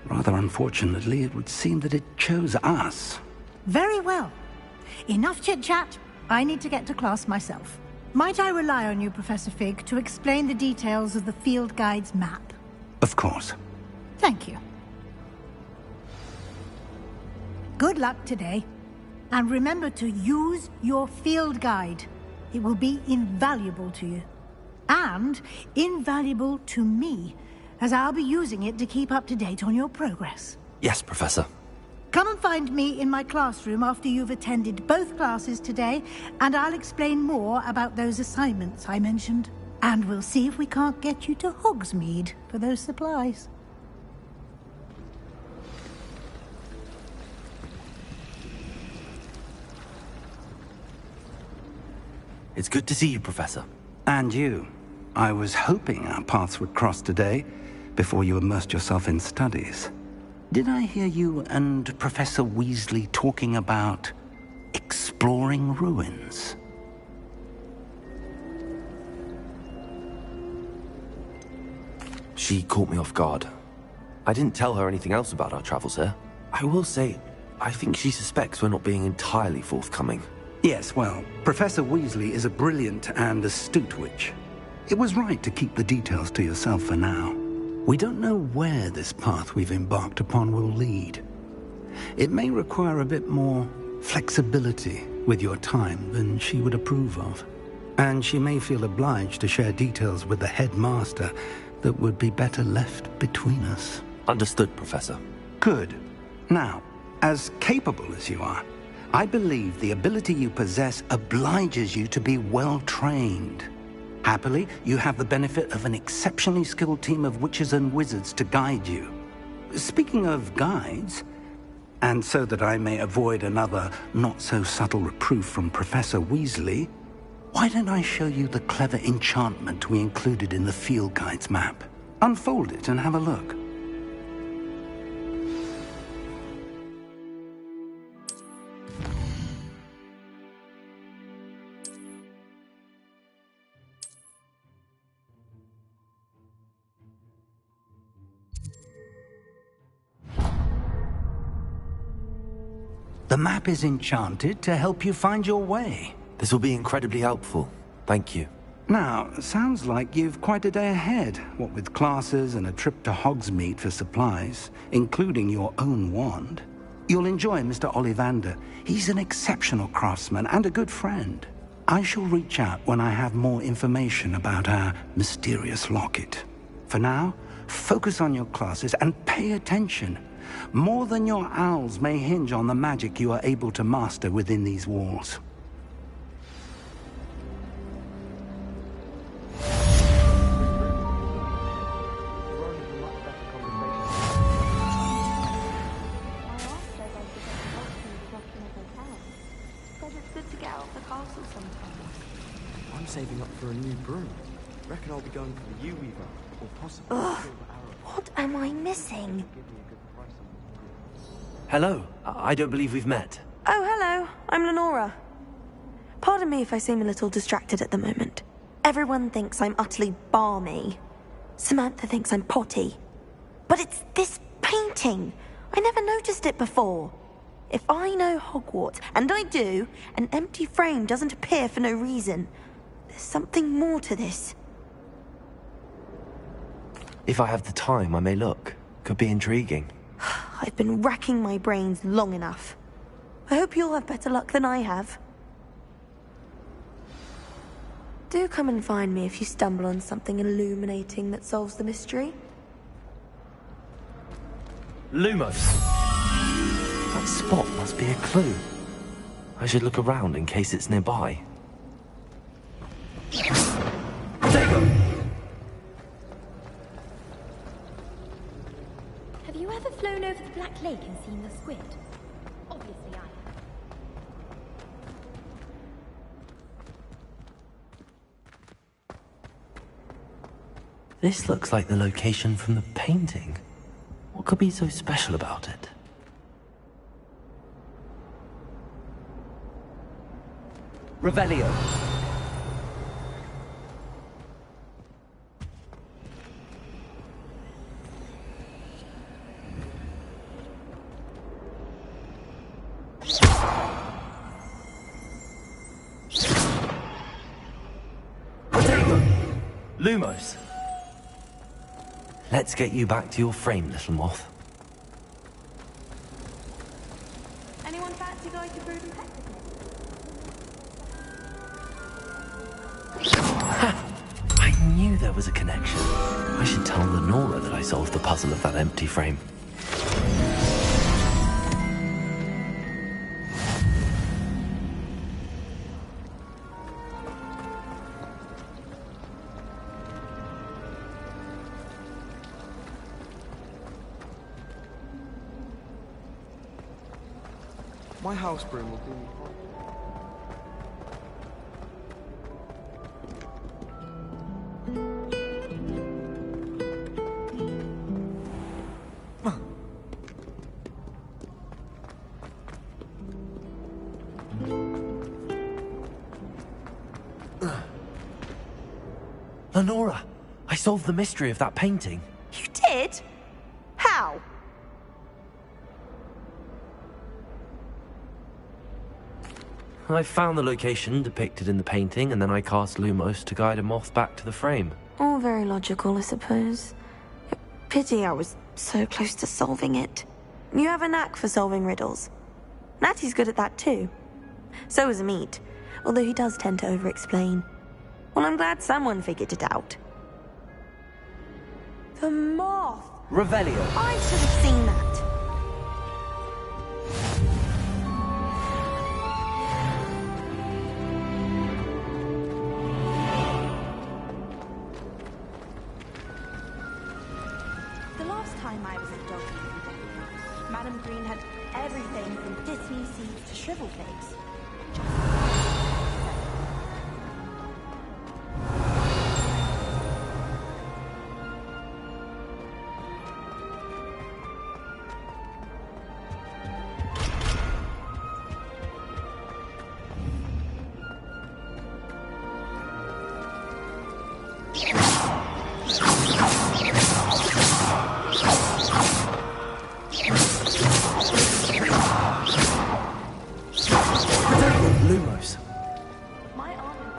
Rather unfortunately, it would seem that it chose us. Very well. Enough chit-chat. I need to get to class myself. Might I rely on you, Professor Fig, to explain the details of the field guide's map? Of course. Thank you. Good luck today. And remember to use your field guide. It will be invaluable to you. And invaluable to me, as I'll be using it to keep up to date on your progress. Yes, Professor. Come and find me in my classroom after you've attended both classes today, and I'll explain more about those assignments I mentioned. And we'll see if we can't get you to Hogsmeade for those supplies. It's good to see you, Professor. And you. I was hoping our paths would cross today, before you immersed yourself in studies. Did I hear you and Professor Weasley talking about exploring ruins? She caught me off guard. I didn't tell her anything else about our travels here. I will say, I think she suspects we're not being entirely forthcoming. Yes, well, Professor Weasley is a brilliant and astute witch. It was right to keep the details to yourself for now. We don't know where this path we've embarked upon will lead. It may require a bit more flexibility with your time than she would approve of. And she may feel obliged to share details with the headmaster that would be better left between us. Understood, Professor. Good. Now, as capable as you are, I believe the ability you possess obliges you to be well-trained. Happily, you have the benefit of an exceptionally skilled team of witches and wizards to guide you. Speaking of guides, and so that I may avoid another not-so-subtle reproof from Professor Weasley, why don't I show you the clever enchantment we included in the field guide's map? Unfold it and have a look. The map is enchanted to help you find your way. This will be incredibly helpful. Thank you. Now, sounds like you've quite a day ahead, what with classes and a trip to Hogsmeade for supplies, including your own wand. You'll enjoy Mr. Ollivander. He's an exceptional craftsman and a good friend. I shall reach out when I have more information about our mysterious locket. For now, focus on your classes and pay attention. More than your owls may hinge on the magic you are able to master within these walls. I'm saving up for a new broom. Reckon I'll be going for the U-Weaver, or possibly Ugh, what am I missing? Hello. I don't believe we've met. Oh, hello. I'm Lenora. Pardon me if I seem a little distracted at the moment. Everyone thinks I'm utterly balmy. Samantha thinks I'm potty. But it's this painting. I never noticed it before. If I know Hogwarts, and I do, an empty frame doesn't appear for no reason. There's something more to this. If I have the time, I may look. Could be intriguing. I've been racking my brains long enough. I hope you'll have better luck than I have. Do come and find me if you stumble on something illuminating that solves the mystery. Lumos. That spot must be a clue. I should look around in case it's nearby. Have you ever flown over the Black Lake and seen the squid? Obviously I have. This looks like the location from the painting. What could be so special about it? Revelio. Lumos. Let's get you back to your frame, little moth. Anyone fancy going to Brood and I knew there was a connection. I should tell Lenora that I solved the puzzle of that empty frame. My house broom will do me fine. Lenora, I solved the mystery of that painting. You did? How? I found the location depicted in the painting, and then I cast Lumos to guide a moth back to the frame. All very logical, I suppose. Pity I was so close to solving it. You have a knack for solving riddles. Natty's good at that too. So is Amit, although he does tend to over-explain. Well, I'm glad someone figured it out. The moth! Revelio. I should have seen that. The last time I was at Dog Day, Madam Green had everything from Disney seeds to shrivel figs. Lumos. My honor.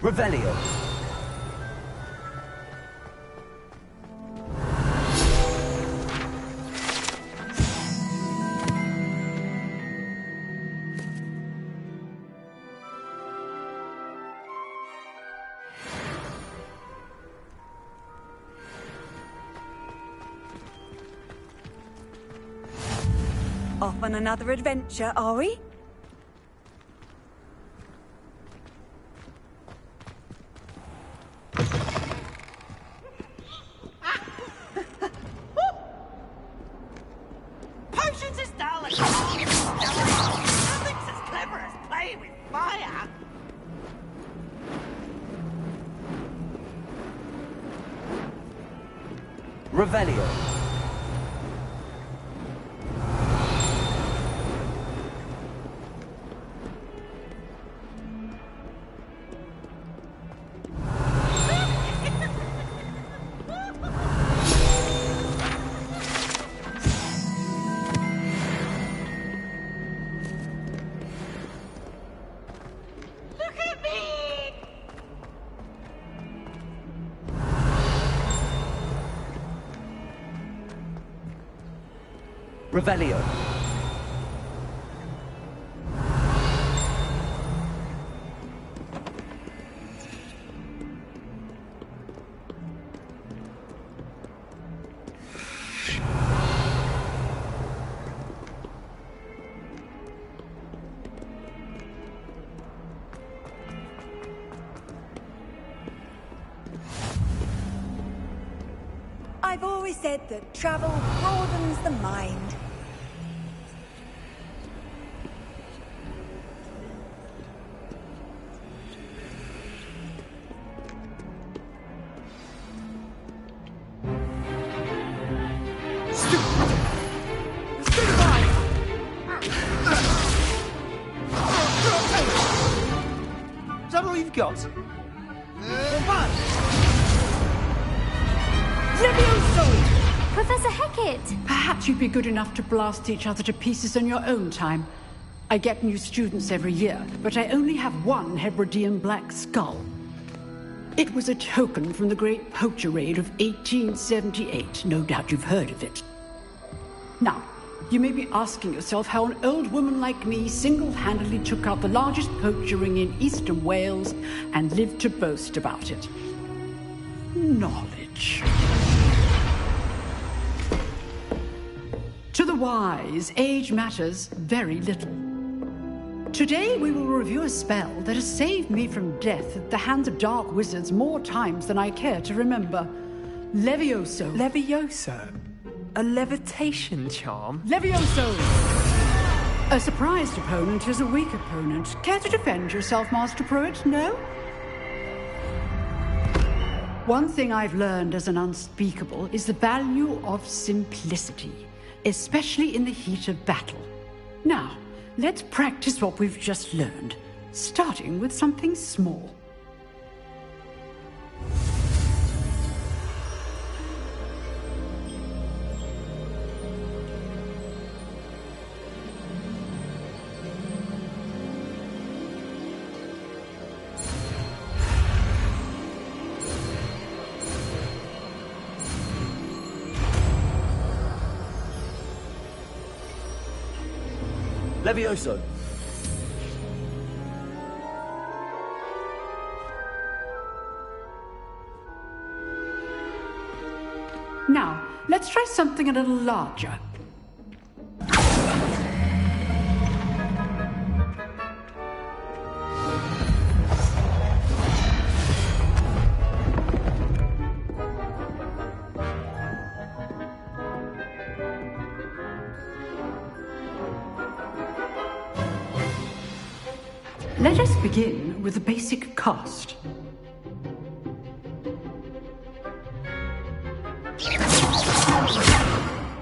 Revelio. Off on another adventure, are we? Potions is dull and nothing's as clever as playing with fire. Revelio. Revelio. I've always said that travel broadens the mind. Is that all you've got? Professor Hecat! Perhaps you'd be good enough to blast each other to pieces on your own time. I get new students every year, but I only have one Hebridean black skull. It was a token from the Great Poacher Raid of 1878. No doubt you've heard of it. Now, you may be asking yourself how an old woman like me single-handedly took out the largest poacher ring in eastern Wales and lived to boast about it. Knowledge. To the wise, age matters very little. Today we will review a spell that has saved me from death at the hands of dark wizards more times than I care to remember. Levioso. Levioso? A levitation charm? Levioso! A surprised opponent is a weak opponent. Care to defend yourself, Master Pruitt? No? One thing I've learned as an unspeakable is the value of simplicity, especially in the heat of battle. Now, let's practice what we've just learned, starting with something small. Levioso. Now, let's try something a little larger. Let us begin with the basic cast.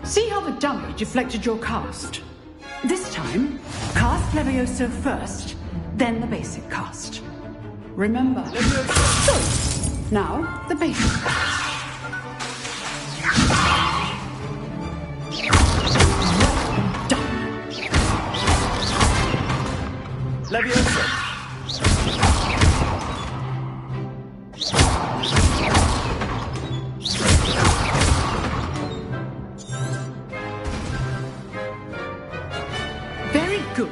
See how the dummy deflected your cast? This time, cast Levioso first, then the basic cast. Remember, Levioso. So, now the basic cast. Well done. Levioso. Very good,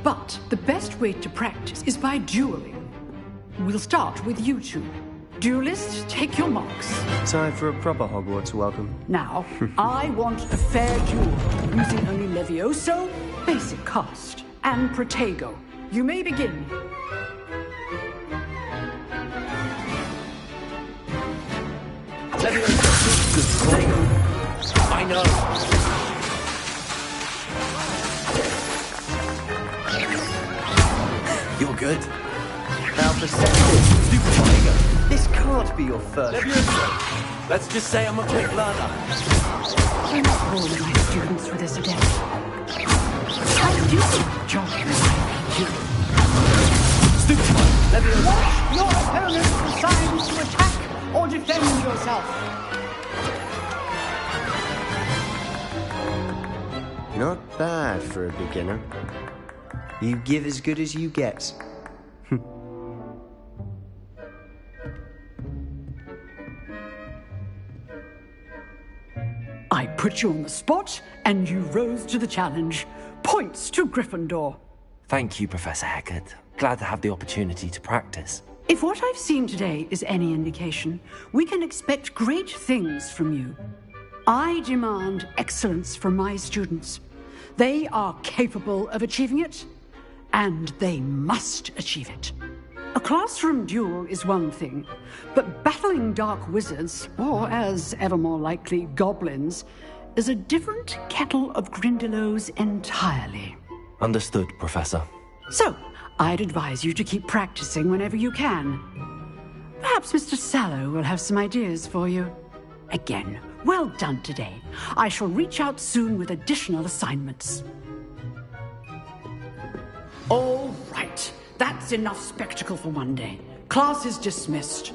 but the best way to practice is by dueling. We'll start with you two. Duelists, take your marks. Time for a proper Hogwarts welcome. Now, I want a fair duel, using only Levioso, basic cast, and Protego. You may begin. Levioso. I know. You're good. How perceptive. Stupid Tiger. This can't be your first. Levioso. Let's just say I'm a quick learner. I must warn my students with this adept. I do a job like you. Stupid Levioso. Watch your opponent decide to attack or defend yourself. Not bad for a beginner. You give as good as you get. I put you on the spot, and you rose to the challenge. Points to Gryffindor. Thank you, Professor Heckard. Glad to have the opportunity to practice. If what I've seen today is any indication, we can expect great things from you. I demand excellence from my students. They are capable of achieving it, and they must achieve it. A classroom duel is one thing, but battling dark wizards, or as ever more likely, goblins, is a different kettle of Grindylows entirely. Understood, Professor. So, I'd advise you to keep practicing whenever you can. Perhaps Mr. Sallow will have some ideas for you. Again, well done today. I shall reach out soon with additional assignments. All right. That's enough spectacle for one day. Class is dismissed.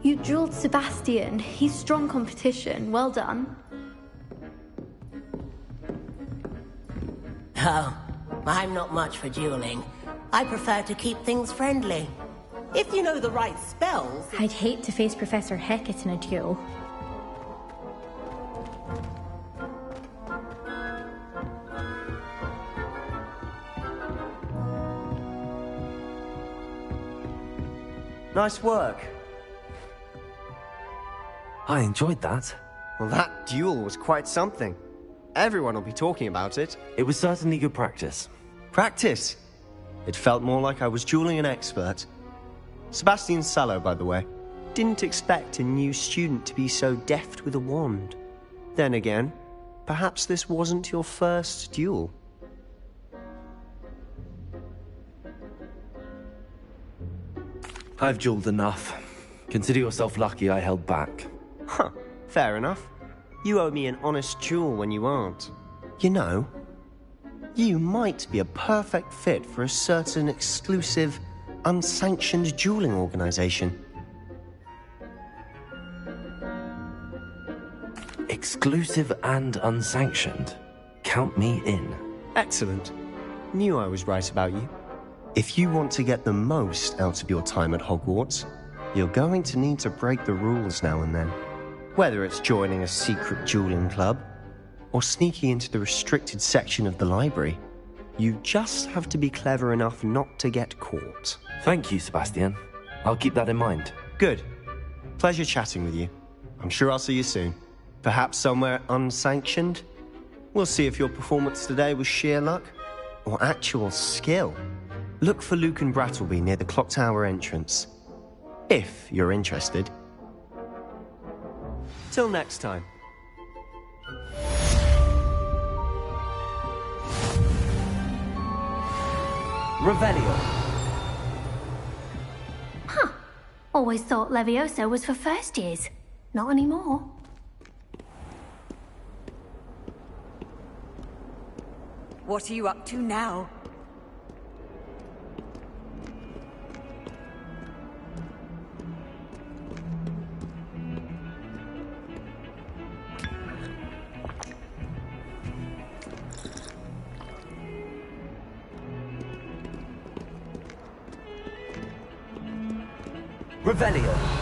You drilled Sebastian. He's strong competition. Well done. Oh, I'm not much for dueling. I prefer to keep things friendly. If you know the right spells... I'd hate to face Professor Hecat in a duel. Nice work. I enjoyed that. Well, that duel was quite something. Everyone will be talking about it. It was certainly good practice. Practice? It felt more like I was dueling an expert. Sebastian Sallow, by the way. Didn't expect a new student to be so deft with a wand. Then again, perhaps this wasn't your first duel. I've dueled enough. Consider yourself lucky I held back. Huh, fair enough. You owe me an honest duel when you aren't. You know, you might be a perfect fit for a certain exclusive, unsanctioned dueling organization. Exclusive and unsanctioned? Count me in. Excellent. Knew I was right about you. If you want to get the most out of your time at Hogwarts, you're going to need to break the rules now and then. Whether it's joining a secret dueling club, or sneaking into the restricted section of the library, you just have to be clever enough not to get caught. Thank you, Sebastian. I'll keep that in mind. Good. Pleasure chatting with you. I'm sure I'll see you soon. Perhaps somewhere unsanctioned? We'll see if your performance today was sheer luck, or actual skill. Look for Luke and Brattleby near the clock tower entrance. If you're interested. Till next time. Revelio. Huh. Always thought Levioso was for first years. Not anymore. What are you up to now? Revelio.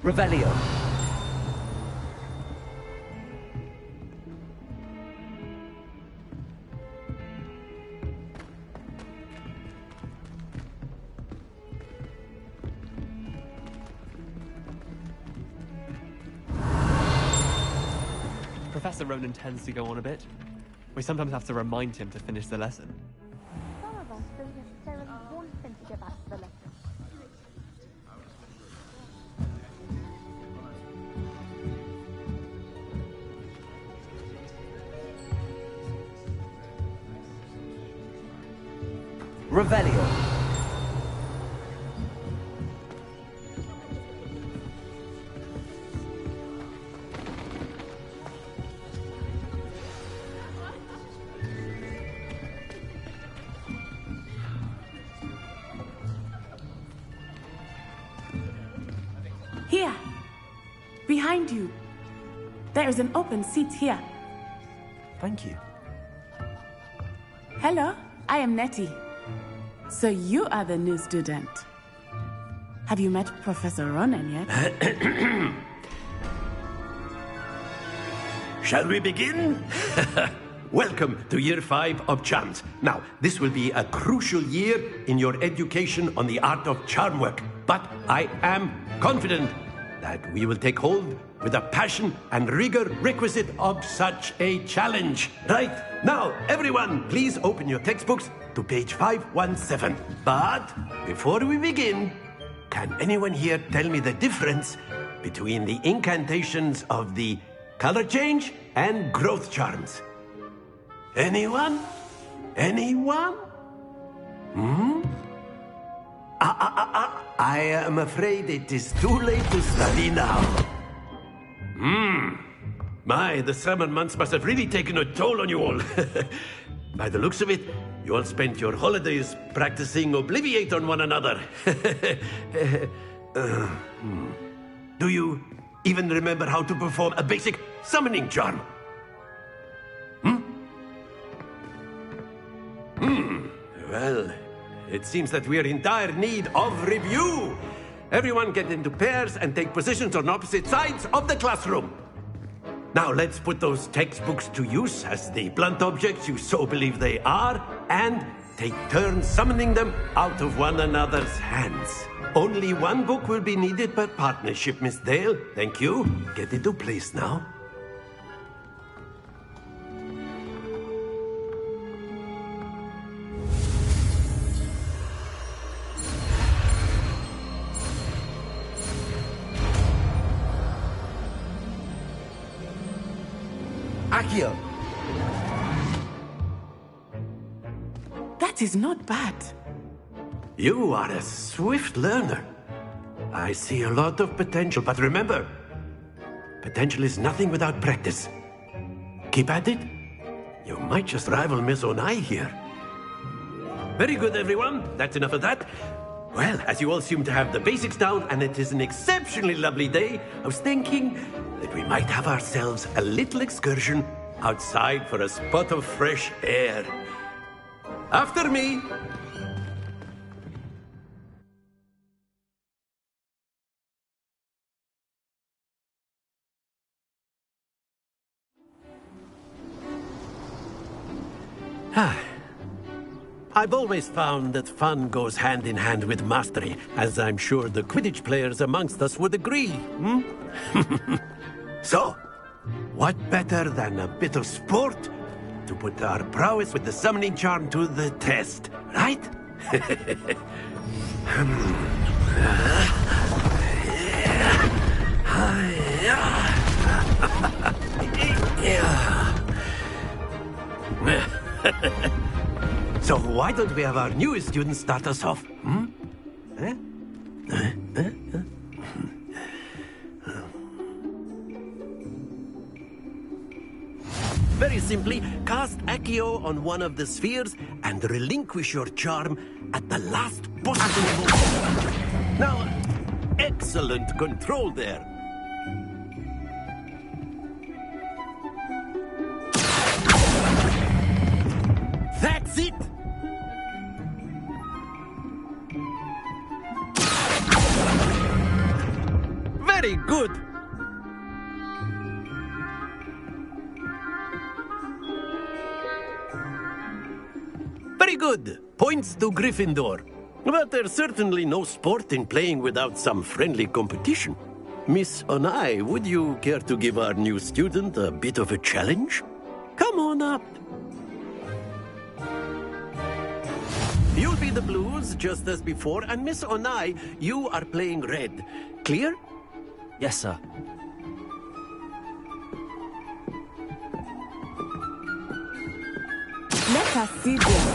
Revelio. Professor Ronan tends to go on a bit. We sometimes have to remind him to finish the lesson. Some of us don't necessarily want him to get back to the lesson. Revelio. Here. Behind you. There is an open seat here. Thank you. Hello, I am Nettie. So you are the new student. Have you met Professor Ronan yet? Shall we begin? Welcome to Year 5 of Charms. Now, this will be a crucial year in your education on the art of charm work. But I am confident that we will take hold with the passion and rigor requisite of such a challenge. Right, now, everyone, please open your textbooks to page 517. But before we begin, can anyone here tell me the difference between the incantations of the color change and growth charms. Anyone? Anyone? Hmm? I am afraid it is too late to study now. The summer months must have really taken a toll on you all. By the looks of it, you all spent your holidays practicing Obliviate on one another. Do you even remember how to perform a basic summoning charm? Well, it seems that we are in dire need of review. Everyone get into pairs and take positions on opposite sides of the classroom. Now let's put those textbooks to use as the blunt objects you so believe they are, and take turns summoning them out of one another's hands. Only one book will be needed per partnership, Miss Dale. Thank you. Get into place now. Accio! That is not bad. You are a swift learner. I see a lot of potential, but remember, potential is nothing without practice. Keep at it. You might just rival Miss Onai here. Very good, everyone. That's enough of that. Well, as you all seem to have the basics down, and it is an exceptionally lovely day, I was thinking that we might have ourselves a little excursion outside for a spot of fresh air. After me! I've always found that fun goes hand in hand with mastery, as I'm sure the Quidditch players amongst us would agree. So, what better than a bit of sport to put our prowess with the summoning charm to the test, right? So why don't we have our newest student start us off? Very simply, cast Accio on one of the spheres and relinquish your charm at the last possible moment. Now, excellent control there. That's it! Very good! Very good. Points to Gryffindor. But there's certainly no sport in playing without some friendly competition. Miss Onai, would you care to give our new student a bit of a challenge? Come on up. You'll be the blues, just as before, and Miss Onai, you are playing red. Clear? Yes, sir. Let us see this.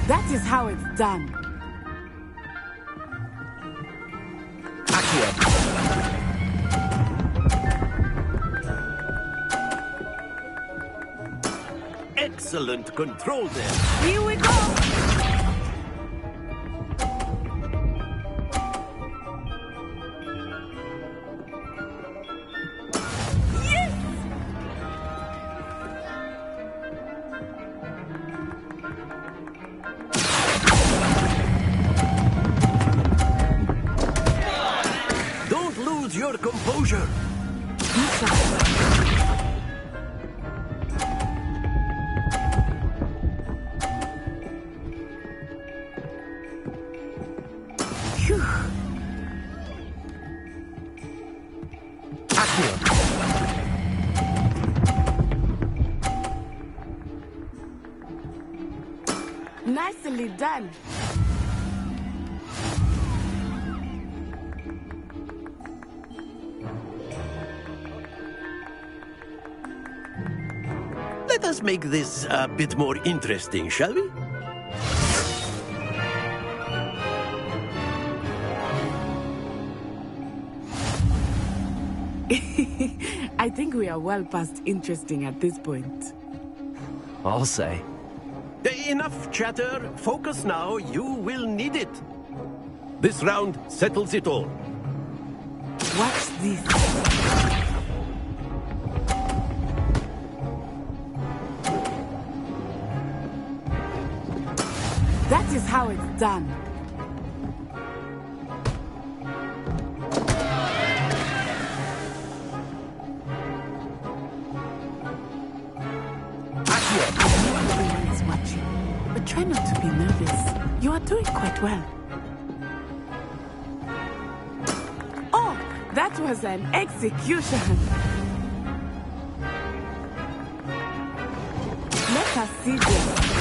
That is how it's done. Excellent control there. Here we go. Don't lose your composure. Nicely done. Let us make this a bit more interesting, shall we? I think we are well past interesting at this point. I'll say. Enough chatter. Focus now. You will need it. This round settles it all. Watch this. That is how it's done. Everyone is watching, but try not to be nervous. You are doing quite well. Oh, that was an execution. Let us see this.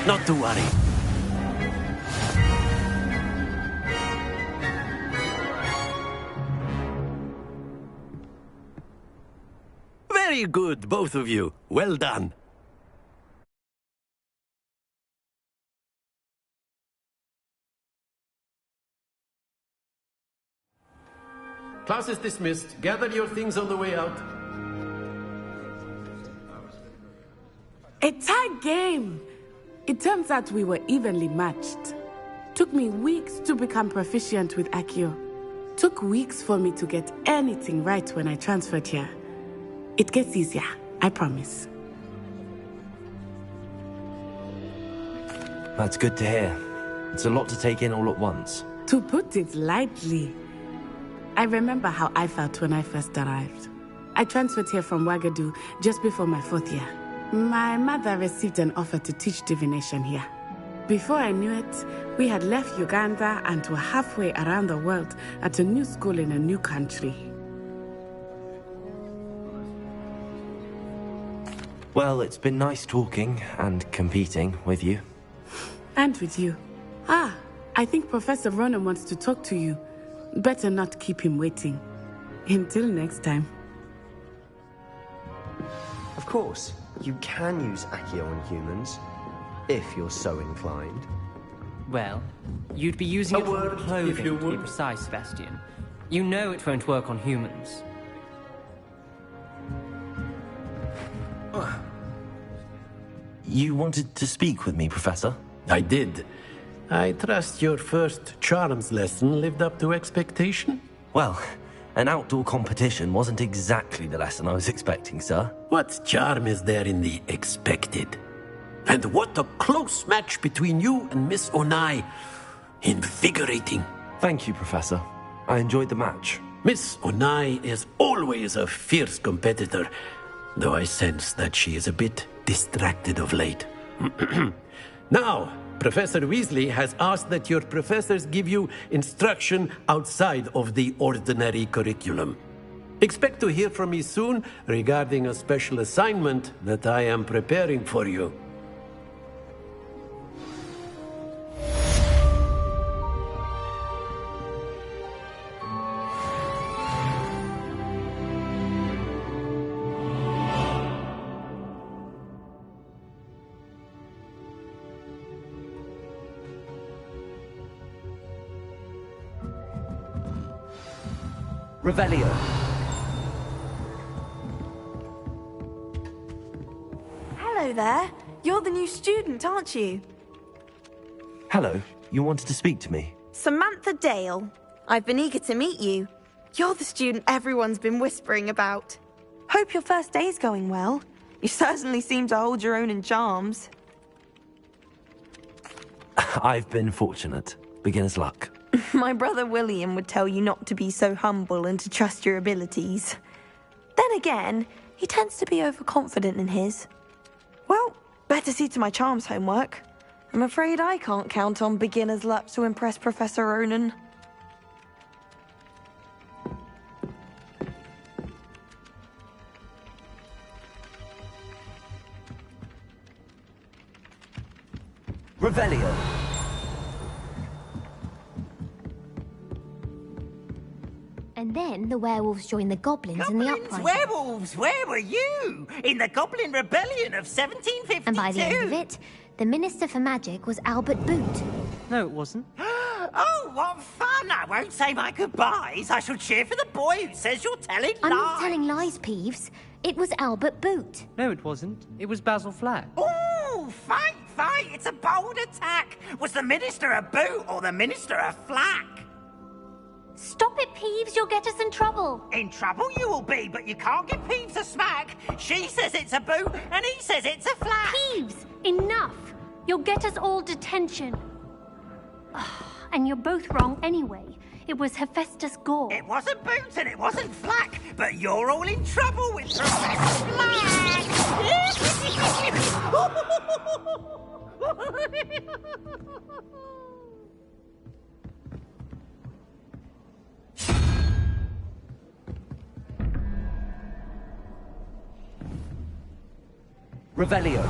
Not to worry. Very good, both of you. Well done. Class is dismissed. Gather your things on the way out. A tight game. It turns out we were evenly matched. Took me weeks to become proficient with Accio. Took weeks for me to get anything right when I transferred here. It gets easier, I promise. That's good to hear. It's a lot to take in all at once. To put it lightly, I remember how I felt when I first arrived. I transferred here from Wagadu just before my 4th year. My mother received an offer to teach divination here. Before I knew it, we had left Uganda and were halfway around the world at a new school in a new country. Well, it's been nice talking and competing with you. And with you. Ah, I think Professor Ronan wants to talk to you. Better not keep him waiting. Until next time. Of course. You can use Accio on humans, if you're so inclined. Well, you'd be using it on clothing, to be precise, Sebastian. You know it won't work on humans. You wanted to speak with me, Professor? I did. I trust your first charms lesson lived up to expectation? Well, an outdoor competition wasn't exactly the lesson I was expecting, sir. What charm is there in the expected? And what a close match between you and Miss Onai. Invigorating. Thank you, Professor. I enjoyed the match. Miss Onai is always a fierce competitor, though I sense that she is a bit distracted of late. Now, Professor Weasley has asked that your professors give you instruction outside of the ordinary curriculum. Expect to hear from me soon regarding a special assignment that I am preparing for you. Revelio. Hello there. You're the new student, aren't you? Hello. You wanted to speak to me? Samantha Dale. I've been eager to meet you. You're the student everyone's been whispering about. Hope your first day's going well. You certainly seem to hold your own in charms. I've been fortunate. Beginner's luck. My brother William would tell you not to be so humble and to trust your abilities. Then again, he tends to be overconfident in his. Well, better see to my charms homework. I'm afraid I can't count on beginner's luck to impress Professor Ronan. Revelio. And then the werewolves joined the goblins in the uprising. Werewolves, where were you? In the Goblin Rebellion of 1752. And by the end of it, the Minister for Magic was Albert Boot. No, it wasn't. Oh, what fun! I won't say my goodbyes. I shall cheer for the boy who says you're telling lies. I'm not telling lies, Peeves. It was Albert Boot. No, it wasn't. It was Basil Flack. Ooh, fight! It's a bold attack. Was the Minister a boot or the Minister a flack? Stop it, Peeves. You'll get us in trouble. In trouble you will be, but you can't give Peeves a smack. She says it's a boot, and he says it's a flack. Peeves, enough. You'll get us all detention. And you're both wrong anyway. It was Hephaestus Gore. It wasn't boot and it wasn't flack, but you're all in trouble with Professor Flack. Revelio.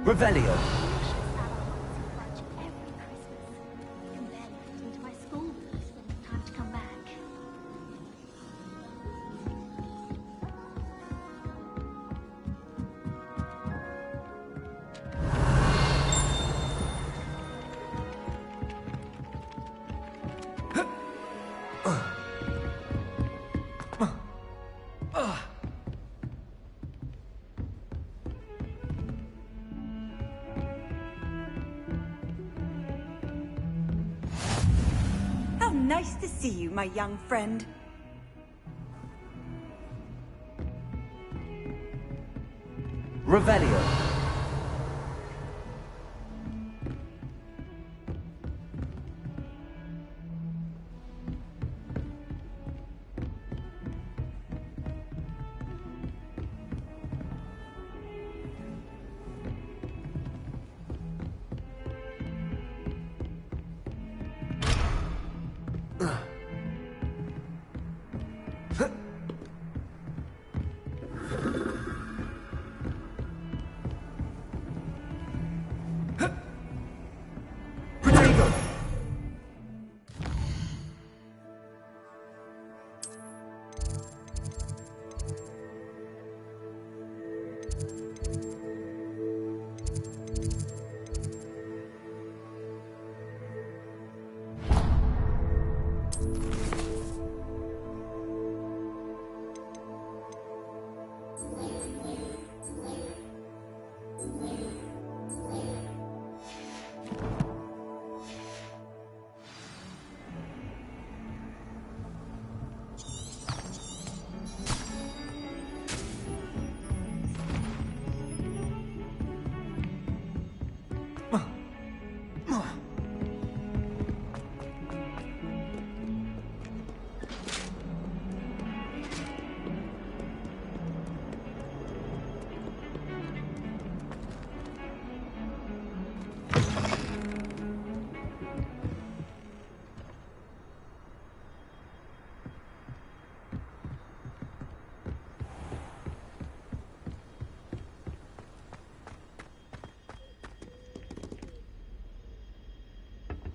Revelio. Nice to see you, my young friend. Revelio.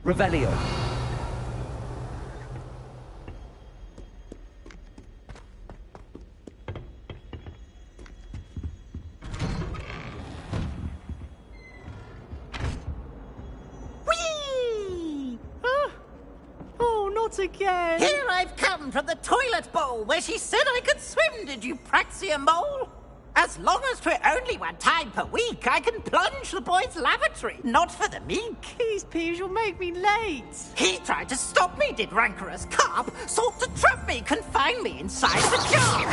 Revelio. Whee! Oh, not again! Here I've come from the toilet bowl where she said I could swim, did you praxia mole? As long as 'twere only one time per week, I can plunge the boy's lavatory, not for the meek. These peas will make me late. He tried to stop me, did rancorous carp, sought to trap me, confine me inside the jar.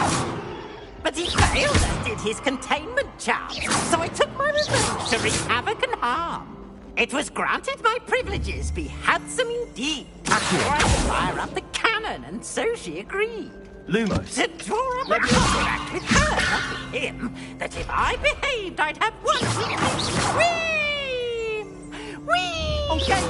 But he failed, as did his containment charms, so I took my revenge to wreak havoc and harm. It was granted my privileges be handsome indeed, before I could fire up the cannon, and so she agreed. Lumos. To draw up a contract with her, not with him, that if I behaved, I'd have one Whee! Whee! Okay,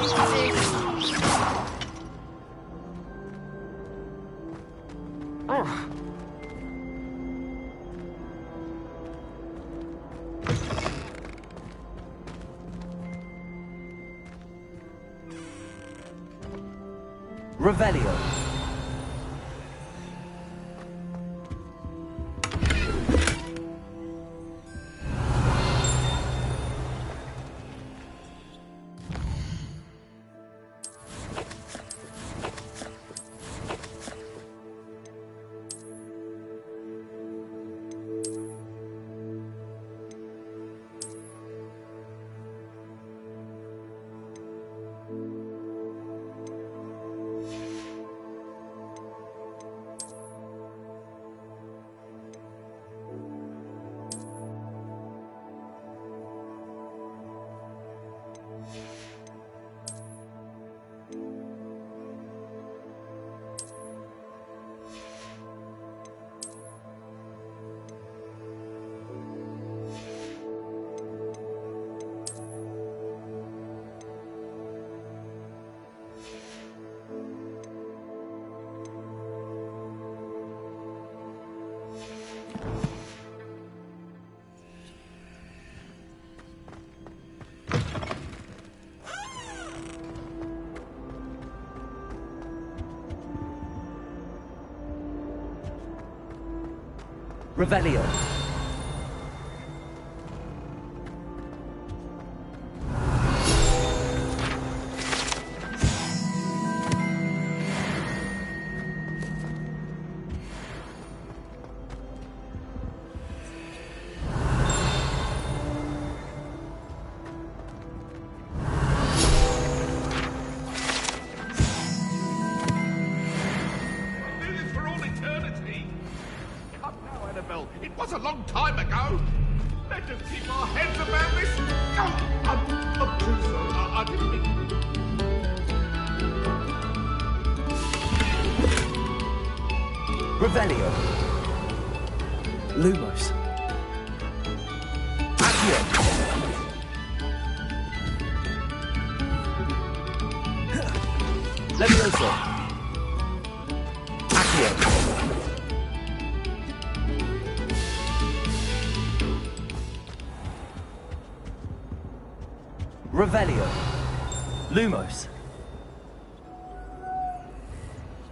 Revelio. Revelio. It was a long time ago. Let us keep our heads about this. Oh, I'm too sorry. I didn't mean... Revelio. Lumos. Accio. Levioso. Accio. Revelio. Lumos.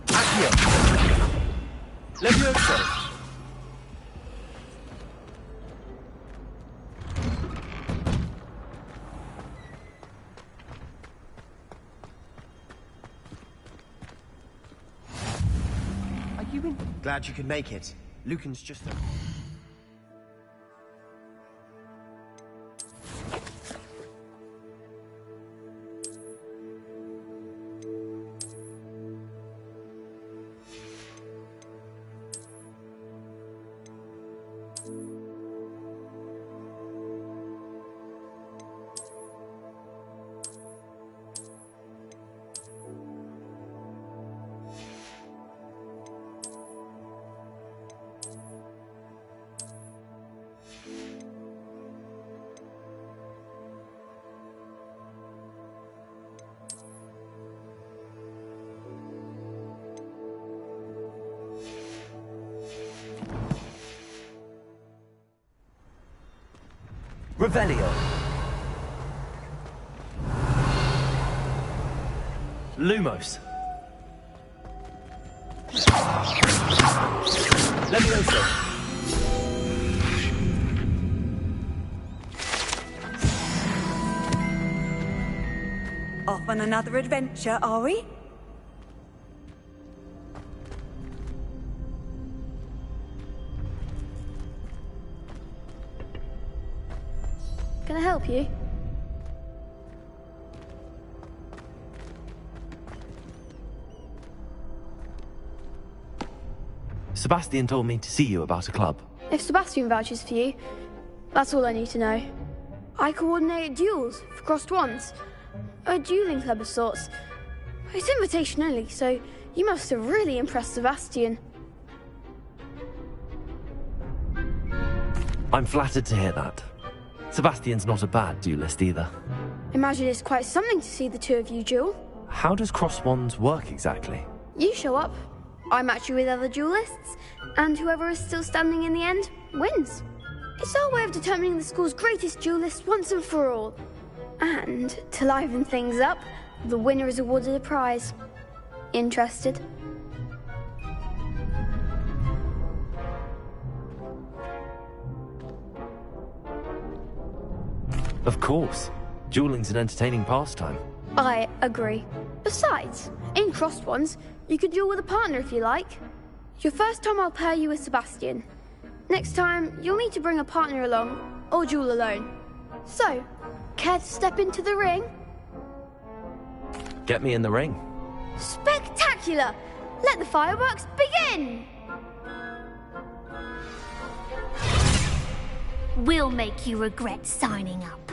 Accio. Levioso. Are you in? Glad you could make it. Lucan's just... Revelio. Lumos. Levioso. Off on another adventure, are we? Can I help you? Sebastian told me to see you about a club. If Sebastian vouches for you, that's all I need to know. I coordinate duels for crossed wands. A dueling club of sorts. It's invitation only, so you must have really impressed Sebastian. I'm flattered to hear that. Sebastian's not a bad duelist either. Imagine it's quite something to see the two of you duel. How does cross wands work exactly? You show up, I match you with other duelists, and whoever is still standing in the end wins. It's our way of determining the school's greatest duelist once and for all. And, to liven things up, the winner is awarded a prize. Interested? Of course. Dueling's an entertaining pastime. I agree. Besides, in crossed ones, you could duel with a partner if you like. Your first time I'll pair you with Sebastian. Next time, you'll need to bring a partner along, or duel alone. So, care to step into the ring? Get me in the ring. Spectacular! Let the fireworks begin! We'll make you regret signing up.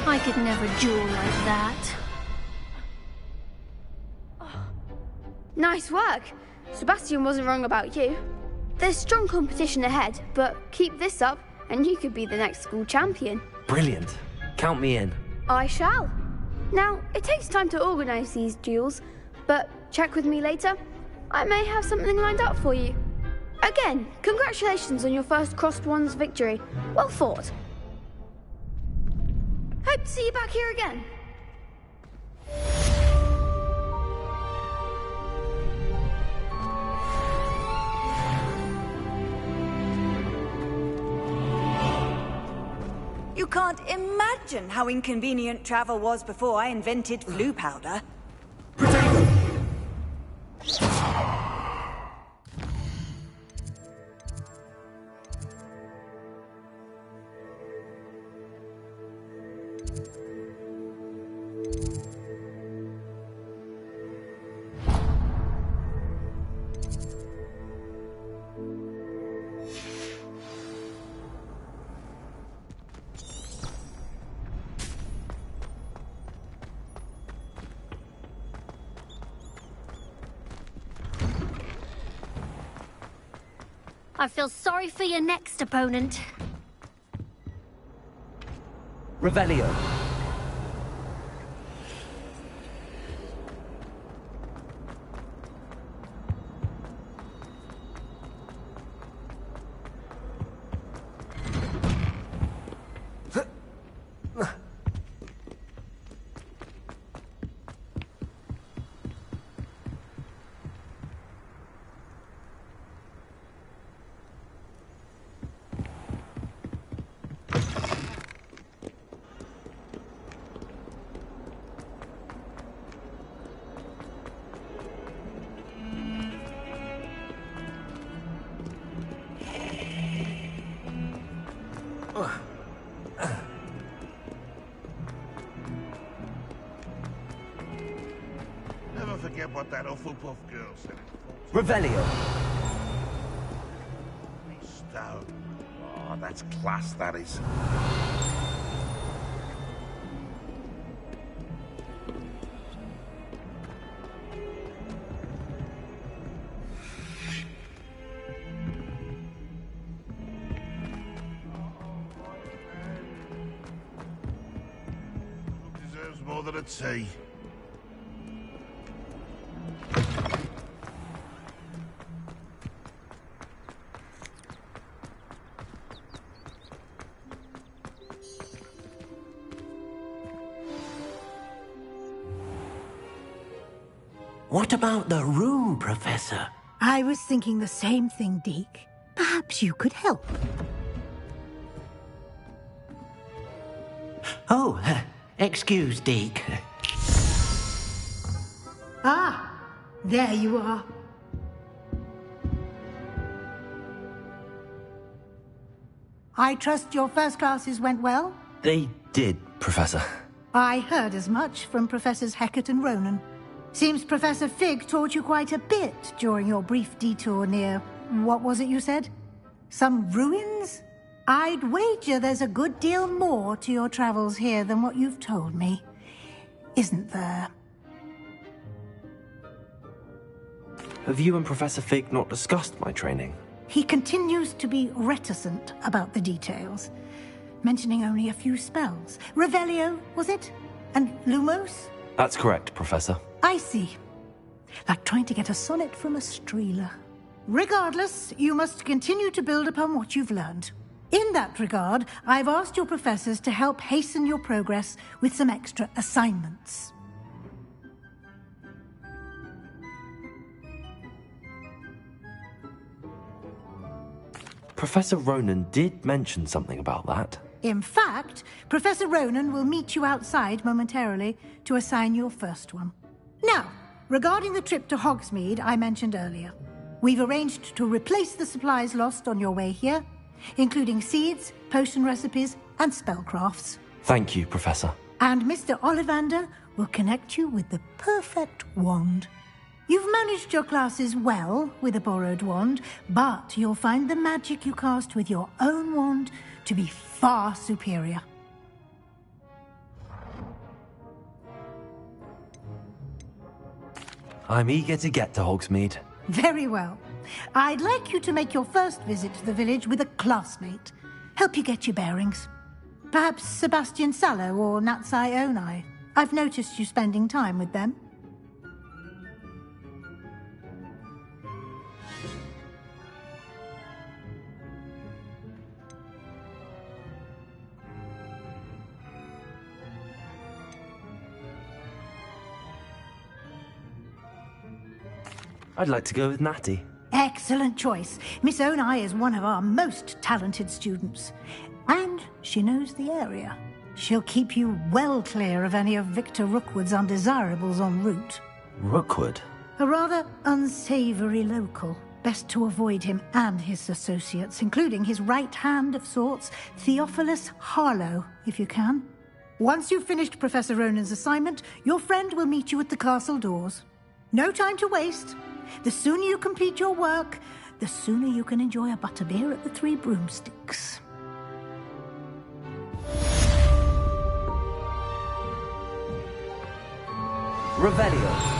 I could never duel like that. Nice work! Sebastian wasn't wrong about you. There's strong competition ahead, but keep this up and you could be the next school champion. Brilliant. Count me in. I shall. Now, it takes time to organise these duels, but check with me later. I may have something lined up for you. Again, congratulations on your first crossed wands victory. Well fought. Hope to see you back here again. You can't imagine how inconvenient travel was before I invented flu powder. I feel sorry for your next opponent. Revelio. what that Hufflepuff girl said. Revelio. Stone. Oh, that's class, that is. Deserves more than a tea. What about the room, Professor? I was thinking the same thing, Deke. Perhaps you could help. Oh, excuse, Deke. Ah, there you are. I trust your first classes went well? They did, Professor. I heard as much from Professors Hecat and Ronan. Seems Professor Fig taught you quite a bit during your brief detour near... what was it you said? Some ruins? I'd wager there's a good deal more to your travels here than what you've told me. Isn't there? Have you and Professor Fig not discussed my training? He continues to be reticent about the details, mentioning only a few spells. Revelio, was it? And Lumos? That's correct, Professor. I see. Like trying to get a sonnet from a streeler. Regardless, you must continue to build upon what you've learned. In that regard, I've asked your professors to help hasten your progress with some extra assignments. Professor Ronan did mention something about that. In fact, Professor Ronan will meet you outside momentarily to assign your first one. Now, regarding the trip to Hogsmeade I mentioned earlier, we've arranged to replace the supplies lost on your way here, including seeds, potion recipes, and spellcrafts. Thank you, Professor. And Mr. Ollivander will connect you with the perfect wand. You've managed your classes well with a borrowed wand, but you'll find the magic you cast with your own wand to be far superior. I'm eager to get to Hogsmeade. Very well. I'd like you to make your first visit to the village with a classmate. Help you get your bearings. Perhaps Sebastian Sallow or Natsai Onai. I've noticed you spending time with them. I'd like to go with Natty. Excellent choice. Miss Onai is one of our most talented students. And she knows the area. She'll keep you well clear of any of Victor Rookwood's undesirables en route. Rookwood? A rather unsavory local. Best to avoid him and his associates, including his right hand of sorts, Theophilus Harlow, if you can. Once you've finished Professor Ronan's assignment, your friend will meet you at the castle doors. No time to waste. The sooner you complete your work, the sooner you can enjoy a butterbeer at the Three Broomsticks. Revelio.